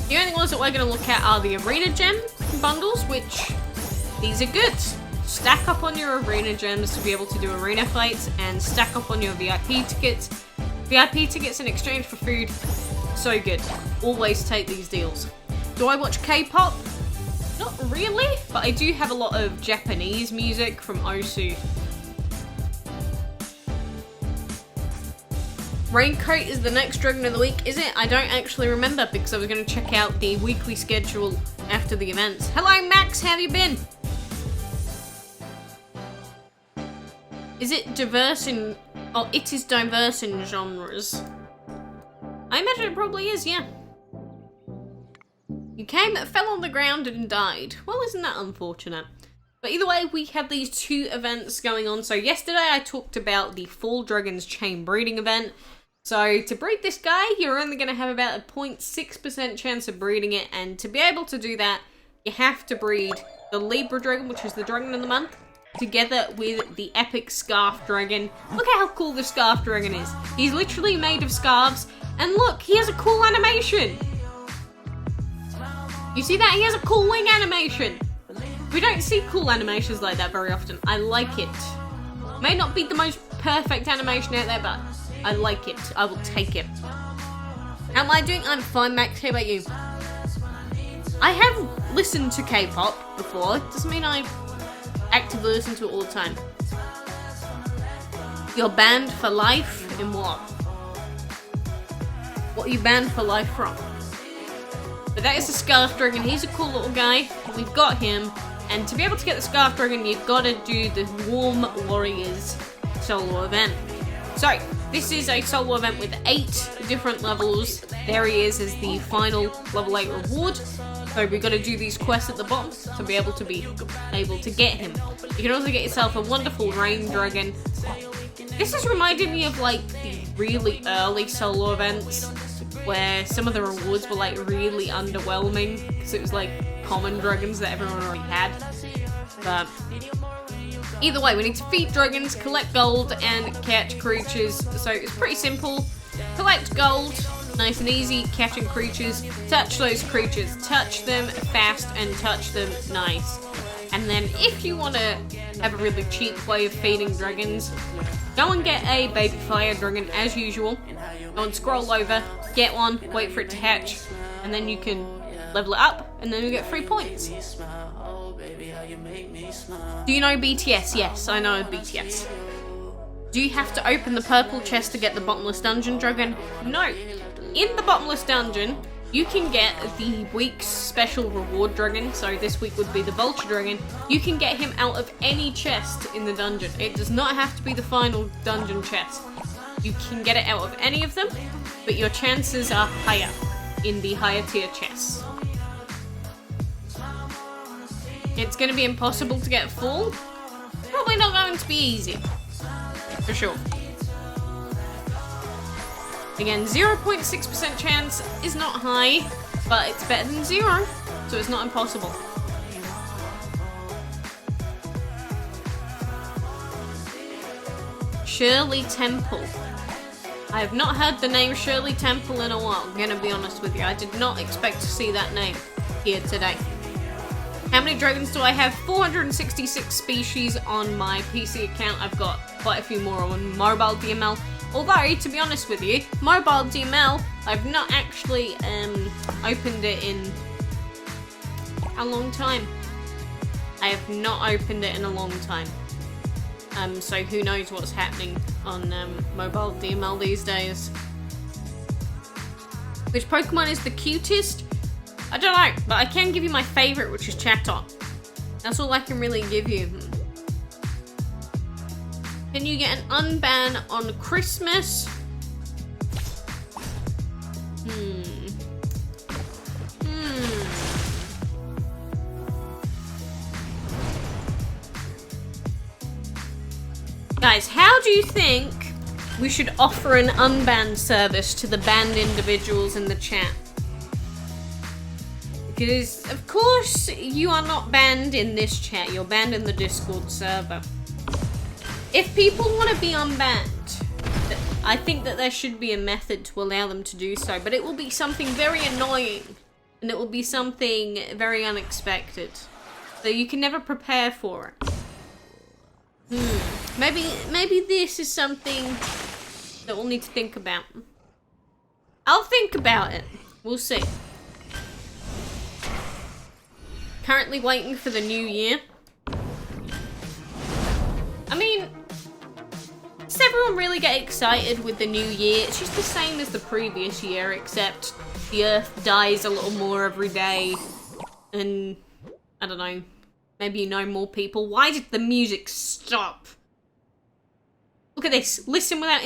the only ones that we're going to look at are the arena gem bundles, which these are good. Stack up on your arena gems to be able to do arena fights, and stack up on your VIP tickets. VIP tickets in exchange for food. So good. Always take these deals. Do I watch K-pop? Not really, but I do have a lot of Japanese music from Osu. Raincoat is the next Dragon of the Week, is it? I don't actually remember because I was going to check out the weekly schedule after the events. Hello Max, how have you been? Is it diverse in... Oh, it is diverse in genres. I imagine it probably is, yeah. You came, fell on the ground and died. Well, isn't that unfortunate? But either way, we have these 2 events going on. So yesterday I talked about the Fall Dragons Chain Breeding event. So to breed this guy, you're only going to have about a 0.6% chance of breeding it. And to be able to do that, you have to breed the Libra Dragon, which is the Dragon of the Month, together with the epic Scarf Dragon. Look at how cool the Scarf Dragon is. He's literally made of scarves. And look, he has a cool animation. You see that? He has a cool wing animation. We don't see cool animations like that very often. I like it. May not be the most perfect animation out there, but I like it. I will take it. How am I doing? I'm fine, Max. How about you? I have listened to K-pop before. It doesn't mean I actively listen to it all the time. You're banned for life? In what? What are you banned for life from? But that is the Scarf Dragon. He's a cool little guy. We've got him. And to be able to get the Scarf Dragon, you've got to do the Warm Warriors solo event. So, this is a solo event with 8 different levels. There he is as the final level 8 reward. So we've got to do these quests at the bottom to be able to get him. You can also get yourself a wonderful Rain Dragon. This has reminded me of like the really early solo events where some of the rewards were like really underwhelming because it was like common dragons that everyone already had. But either way, we need to feed dragons, collect gold, and catch creatures. So it's pretty simple. Collect gold, nice and easy. Catching creatures, touch those creatures, touch them fast and touch them nice. And then if you want to have a really cheap way of feeding dragons, go and get a baby fire dragon as usual. Go and scroll over, get one, wait for it to hatch, and then you can level it up, and then you get 3 points. Do you know BTS? Yes, I know BTS. Do you have to open the purple chest to get the bottomless dungeon dragon? No. In the bottomless dungeon, you can get the week's special reward dragon. So this week would be the vulture dragon. You can get him out of any chest in the dungeon. It does not have to be the final dungeon chest. You can get it out of any of them, but your chances are higher in the higher tier chests. It's going to be impossible to get full. Probably not going to be easy. For sure. Again, 0.6% chance is not high, but it's better than 0, so it's not impossible. Shirley Temple. I have not heard the name Shirley Temple in a while, I'm gonna be honest with you. I did not expect to see that name here today. How many dragons do I have? 466 species on my PC account. I've got quite a few more on mobile DML. Although, to be honest with you, mobile DML, I've not actually opened it in a long time. I have not opened it in a long time. So who knows what's happening on mobile DML these days. Which Pokemon is the cutest? I don't know, but I can give you my favourite, which is Chatot. That's all I can really give you. Can you get an unban on Christmas? Guys, how do you think we should offer an unbanned service to the banned individuals in the chat? Because, of course, you are not banned in this chat. You're banned in the Discord server. If people want to be unbanned, I think that there should be a method to allow them to do so. But it will be something very annoying. And it will be something very unexpected. So you can never prepare for it. Maybe this is something that we'll need to think about. I'll think about it. We'll see. Currently waiting for the new year. I mean, does everyone really get excited with the new year? It's just the same as the previous year, except the Earth dies a little more every day. And, I don't know, maybe you know more people. Why did the music stop? Look at this. Listen without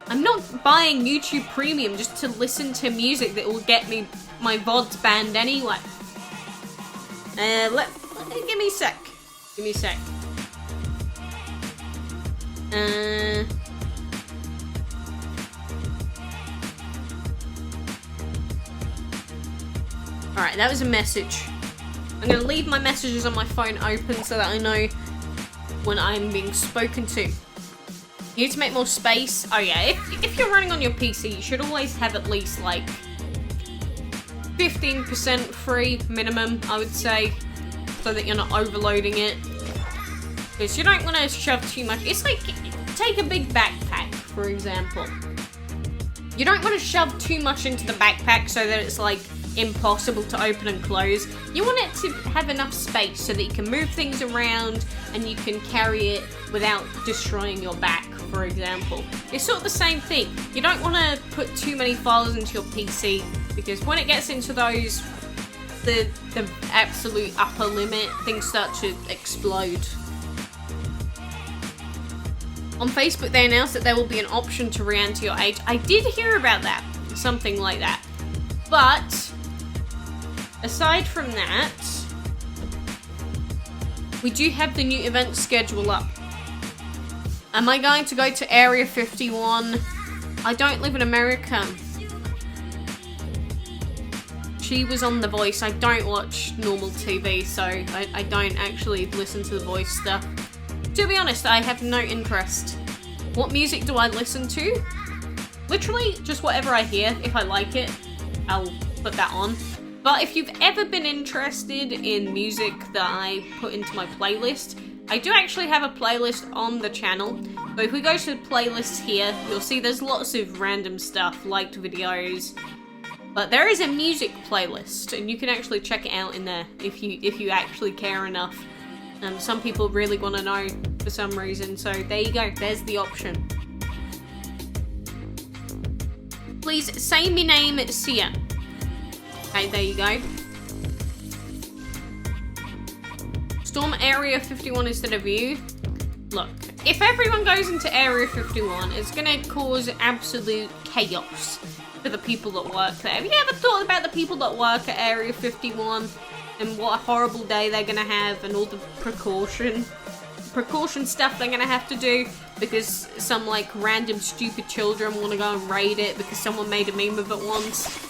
I'm not buying YouTube Premium just to listen to music that will get me my VODs banned anyway. Give me a sec. Give me a sec. Alright, that was a message. I'm gonna leave my messages on my phone open so that I know when I'm being spoken to. You need to make more space. Oh yeah, if you're running on your PC, you should always have at least like 15% free minimum, I would say, so that you're not overloading it. Because you don't want to shove too much. It's like, take a big backpack, for example. You don't want to shove too much into the backpack so that it's like impossible to open and close. You want it to have enough space so that you can move things around and you can carry it without destroying your back, for example. It's sort of the same thing. You don't want to put too many files into your PC because when it gets into those, the absolute upper limit, things start to explode. On Facebook, they announced that there will be an option to re-enter your age. I did hear about that, something like that. But aside from that, we do have the new event schedule up. Am I going to go to Area 51? I don't live in America. She was on The Voice. I don't watch normal TV, so I don't actually listen to The Voice stuff. To be honest, I have no interest. What music do I listen to? Literally, just whatever I hear. If I like it, I'll put that on. But if you've ever been interested in music that I put into my playlist, I do actually have a playlist on the channel. But if we go to the playlists here, you'll see there's lots of random stuff, liked videos. But there is a music playlist, and you can actually check it out in there if you actually care enough. And some people really want to know for some reason, so there you go, there's the option. Please say my name, Sia. Okay, there you go. Storm Area 51 instead of you. Look, if everyone goes into Area 51, it's gonna cause absolute chaos for the people that work there. Have you ever thought about the people that work at Area 51? And what a horrible day they're gonna have, and all the precaution stuff they're gonna have to do because some like random stupid children want to go and raid it because someone made a meme of it once.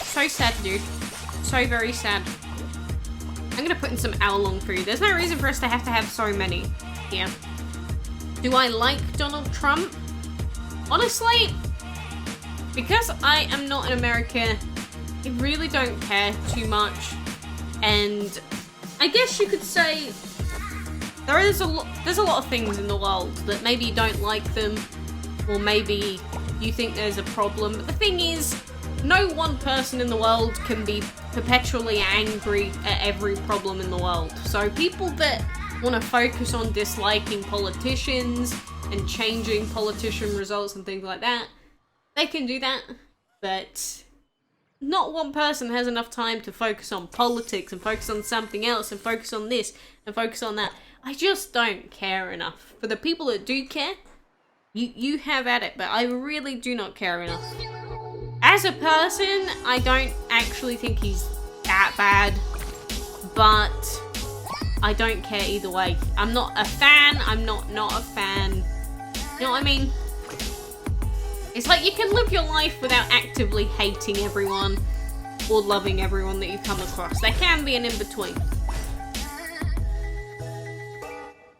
So sad, dude. So very sad. I'm gonna put in some hour-long food. There's no reason for us to have so many here. Do I like Donald Trump? Honestly, because I am not in America, I really don't care too much, and I guess you could say there's a lot of things in the world that maybe you don't like them, or maybe you think there's a problem. But the thing is, no one person in the world can be perpetually angry at every problem in the world. So people that want to focus on disliking politicians and changing politician results and things like that, they can do that, but not one person has enough time to focus on politics and focus on something else and focus on this and focus on that. I just don't care enough. For the people that do care, you have at it, but I really do not care enough. As a person, I don't actually think he's that bad, but I don't care either way. I'm not a fan, I'm not a fan. You know what I mean? It's like you can live your life without actively hating everyone or loving everyone that you come across. There can be an in-between.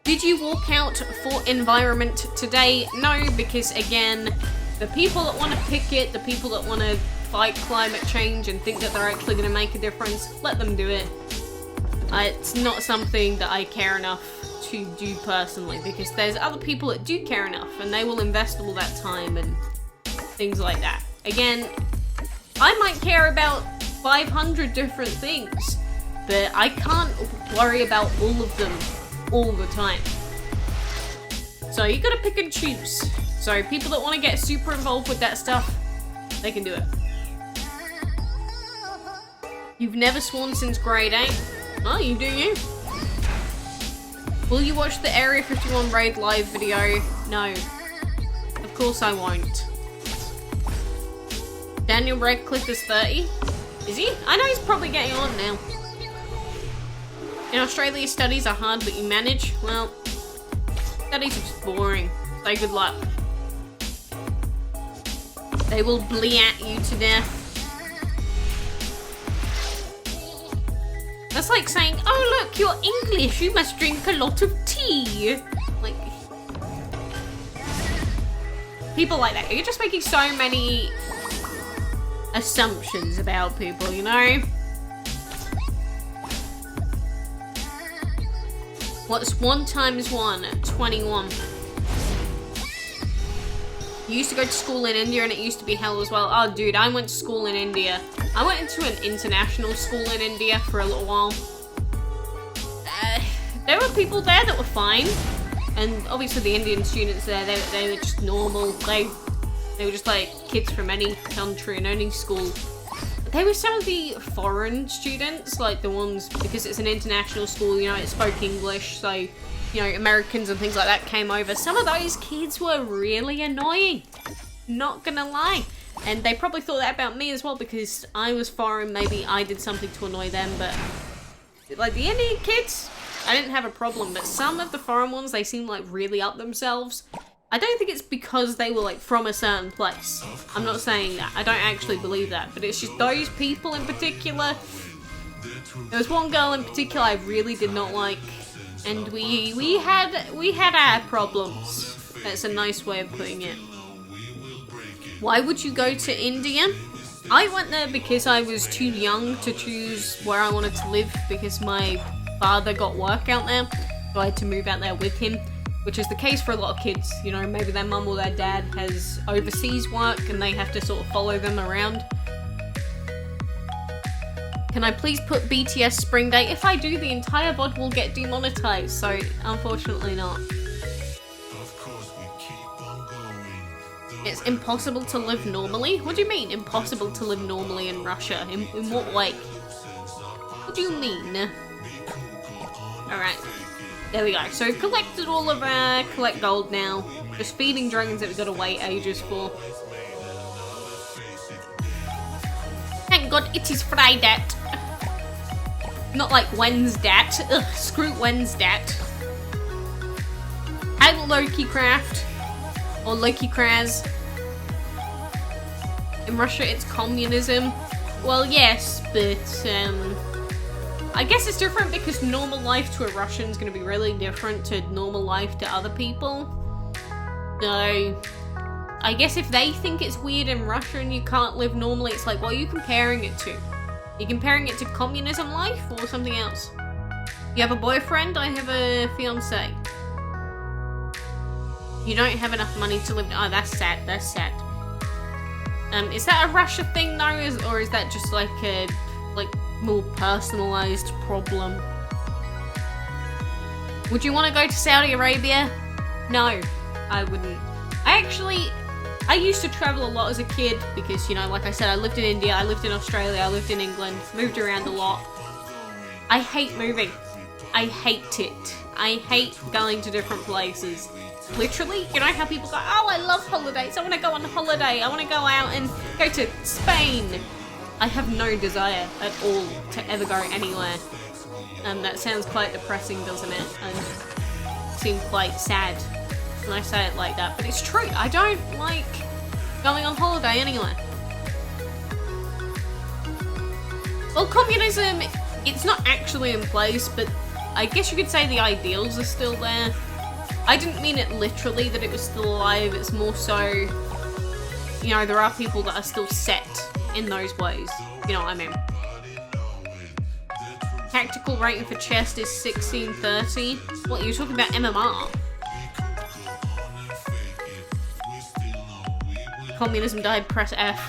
Did you walk out for environment today? No, because again, the people that want to picket, the people that want to fight climate change and think that they're actually going to make a difference, let them do it. It's not something that I care enough to do personally, because there's other people that do care enough and they will invest all that time and things like that. Again, I might care about 500 different things, but I can't worry about all of them all the time. So you gotta pick and choose. So people that want to get super involved with that stuff, they can do it. You've never sworn since grade 8? Oh, you do you? Will you watch the Area 51 raid live video? No. Of course I won't. Daniel Radcliffe is 30? Is he? I know he's probably getting on now. In Australia, studies are hard, but you manage. Well, studies are just boring. So good luck. They will blee at you to death. That's like saying, oh look, you're English, you must drink a lot of tea. Like, people like that. You're just making so many assumptions about people, you know? What's 1 times 1? 21. You used to go to school in India and it used to be hell as well. Oh dude, I went to school in India. I went into an international school in India for a little while. There were people there that were fine. And obviously the Indian students there, they were just normal. They were just like kids from any country and any school. But they were some of the foreign students, like the ones, because it's an international school, you know, it spoke English, so, you know, Americans and things like that came over. Some of those kids were really annoying. Not gonna lie. And they probably thought that about me as well, because I was foreign, maybe I did something to annoy them, but like the Indian kids, I didn't have a problem, but some of the foreign ones, they seemed like really up themselves. I don't think it's because they were like from a certain place. I'm not saying that. I don't actually believe that, but it's just those people in particular. There was one girl in particular I really did not like, and we had our problems. That's a nice way of putting it. Why would you go to India? I went there because I was too young to choose where I wanted to live, because my father got work out there, so I had to move out there with him, which is the case for a lot of kids. You know, maybe their mum or their dad has overseas work and they have to sort of follow them around. Can I please put BTS Spring Day? If I do, the entire VOD will get demonetized, so unfortunately not. It's impossible to live normally? What do you mean, impossible to live normally in Russia? In what way? What do you mean? Alright. There we go. So we've collected all of our collect gold now. Just feeding dragons that we've got to wait ages for. Thank God it is Friday. Not like Wednesday. Ugh, screw Wednesday. Hi Loki Craft. Or Loki Kraz. In Russia it's communism. Well yes, but I guess it's different because normal life to a Russian is going to be really different to normal life to other people. So, I guess if they think it's weird in Russia and you can't live normally, it's like, what are you comparing it to? You're comparing it to communism life or something else? You have a boyfriend? I have a fiance. You don't have enough money to live... Oh, that's sad. That's sad. Is that a Russia thing though, or is that just like a... more personalized problem? Would you want to go to Saudi Arabia? No, I wouldn't. I used to travel a lot as a kid because, you know, like I said, I lived in India, I lived in Australia, I lived in England, moved around a lot. I hate moving. I hate it. I hate going to different places. Literally, you know how people go, oh, I love holidays, I want to go on holiday, I want to go out and go to Spain. I have no desire at all to ever go anywhere. That sounds quite depressing, doesn't it? And seem quite sad when I say it like that, but it's true. I don't like going on holiday anywhere. Well, communism, it's not actually in place, but I guess you could say the ideals are still there. I didn't mean it literally that it was still alive, it's more so, you know, there are people that are still set in those ways. You know what I mean? Tactical rating for chest is 1630. What, you're talking about MMR? Communism died, press F.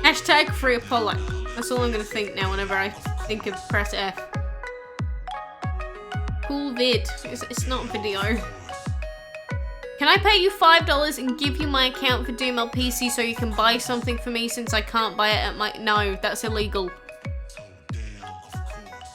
Hashtag free Apollo. That's all I'm gonna think now whenever I think of press F. Cool vid. It's not video. Can I pay you $5 and give you my account for DML PC so you can buy something for me since I can't buy it at my... No, that's illegal.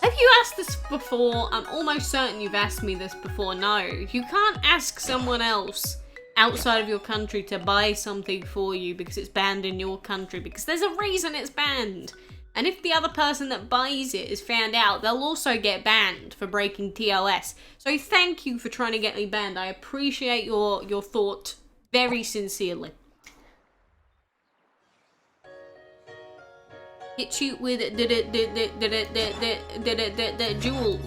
Have you asked this before? I'm almost certain you've asked me this before. No, you can't ask someone else outside of your country to buy something for you because it's banned in your country, because there's a reason it's banned. And if the other person that buys it is found out, they'll also get banned for breaking TLS. So thank you for trying to get me banned. I appreciate your thought very sincerely. Hit you with the jewel.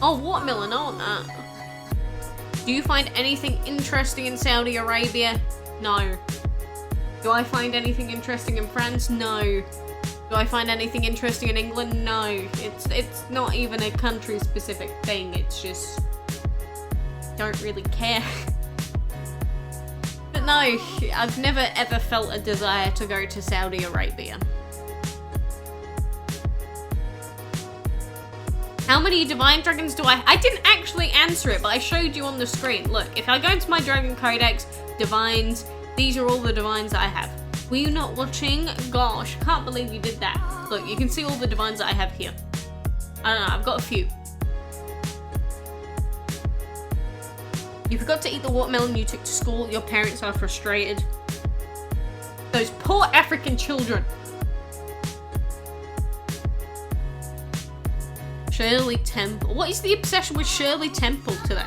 Oh, watermelon on that. Do you find anything interesting in Saudi Arabia? No. Do I find anything interesting in France? No. Do I find anything interesting in England? No. It's not even a country specific thing, it's just don't really care. But no, I've never ever felt a desire to go to Saudi Arabia. How many divine dragons do I didn't actually answer it, but I showed you on the screen. Look, if I go into my dragon codex, divines, these are all the divines that I have. Were you not watching? Gosh, can't believe you did that. Look, you can see all the divines that I have here. I don't know, I've got a few. You forgot to eat the watermelon you took to school. Your parents are frustrated. Those poor African children. Shirley Temple. What is the obsession with Shirley Temple today?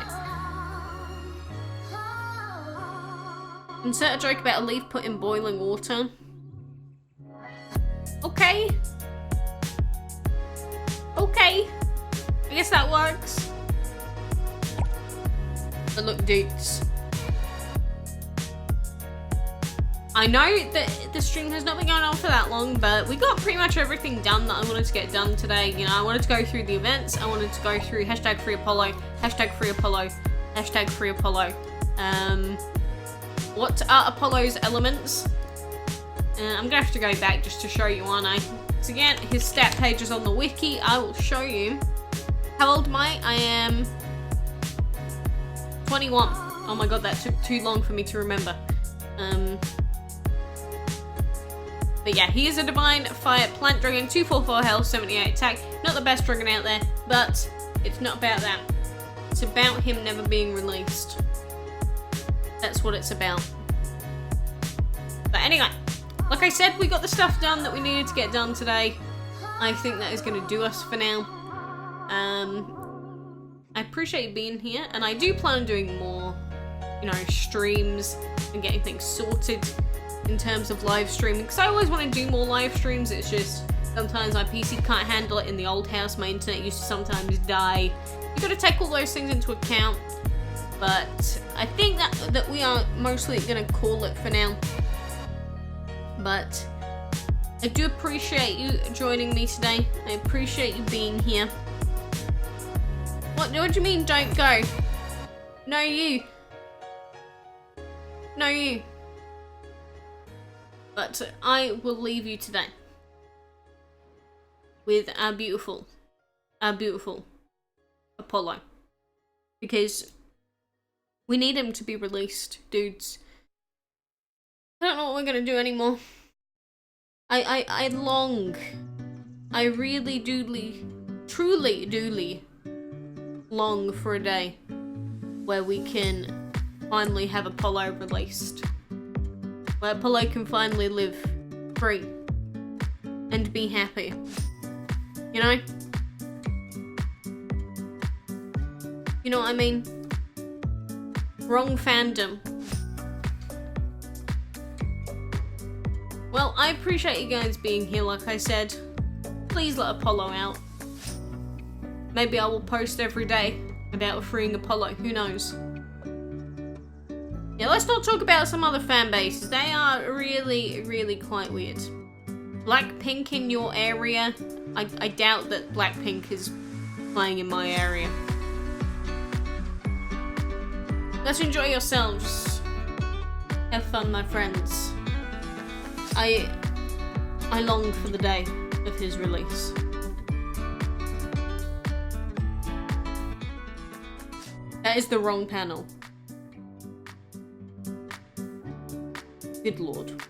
Insert a joke about a leaf put in boiling water. Okay. Okay. I guess that works. But look, dudes. I know that the stream has not been going on for that long, but we got pretty much everything done that I wanted to get done today. You know, I wanted to go through the events. I wanted to go through hashtag free Apollo, hashtag free Apollo, hashtag free Apollo. What are Apollo's elements? I'm gonna have to go back just to show you, aren't I? So again, his stat page is on the wiki. I will show you. How old am I? I am 21. Oh my god, that took too long for me to remember. But yeah, he is a divine fire plant dragon, 244 health, 78 attack. Not the best dragon out there, but it's not about that. It's about him never being released. That's what it's about. But anyway, like I said, we got the stuff done that we needed to get done today. I think that is going to do us for now. I appreciate you being here, and I do plan on doing more, you know, streams and getting things sorted in terms of live streaming, because I always want to do more live streams. It's just sometimes my PC can't handle it. In the old house, my internet used to sometimes die. You got to take all those things into account. But I think that we are mostly going to call it for now. But I do appreciate you joining me today. I appreciate you being here. What do you mean don't go? No, you. No, you. But I will leave you today with our beautiful Apollo. Because we need him to be released, dudes. I don't know what we're gonna do anymore. I really truly long for a day where we can finally have Apollo released. Where Apollo can finally live free and be happy. You know? You know what I mean? Wrong fandom. Well, I appreciate you guys being here, like I said. Please let Apollo out. Maybe I will post every day about freeing Apollo, who knows? Yeah, let's not talk about some other fan bases. They are really, really quite weird. Blackpink in your area? I doubt that Blackpink is playing in my area. Let's enjoy yourselves. Have fun, my friends. I long for the day of his release. That is the wrong panel. Good lord.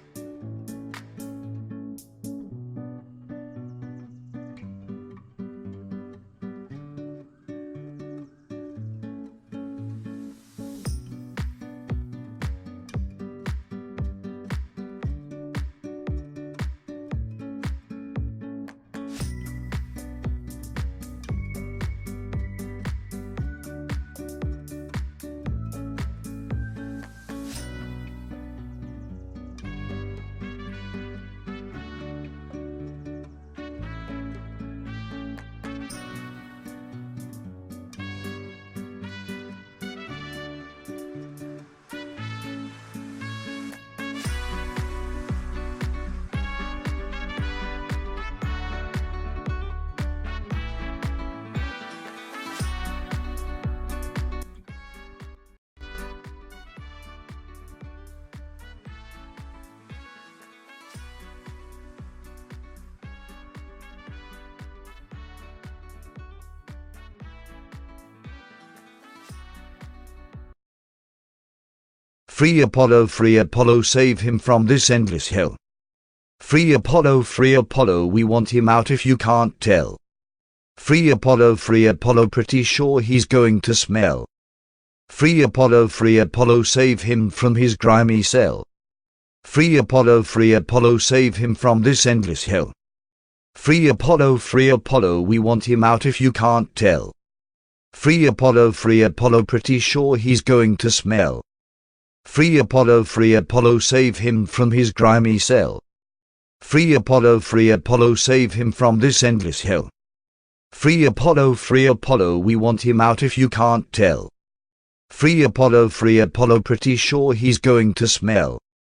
Free Apollo, save him from this endless hell. Free Apollo, we want him out if you can't tell. Free Apollo, pretty sure he's going to smell. Free Apollo, save him from his grimy cell. Free Apollo, save him from this endless hell. Free Apollo, we want him out if you can't tell. Free Apollo, pretty sure he's going to smell. Free Apollo, save him from his grimy cell. Free Apollo, save him from this endless hell. Free Apollo, we want him out if you can't tell. Free Apollo, pretty sure he's going to smell.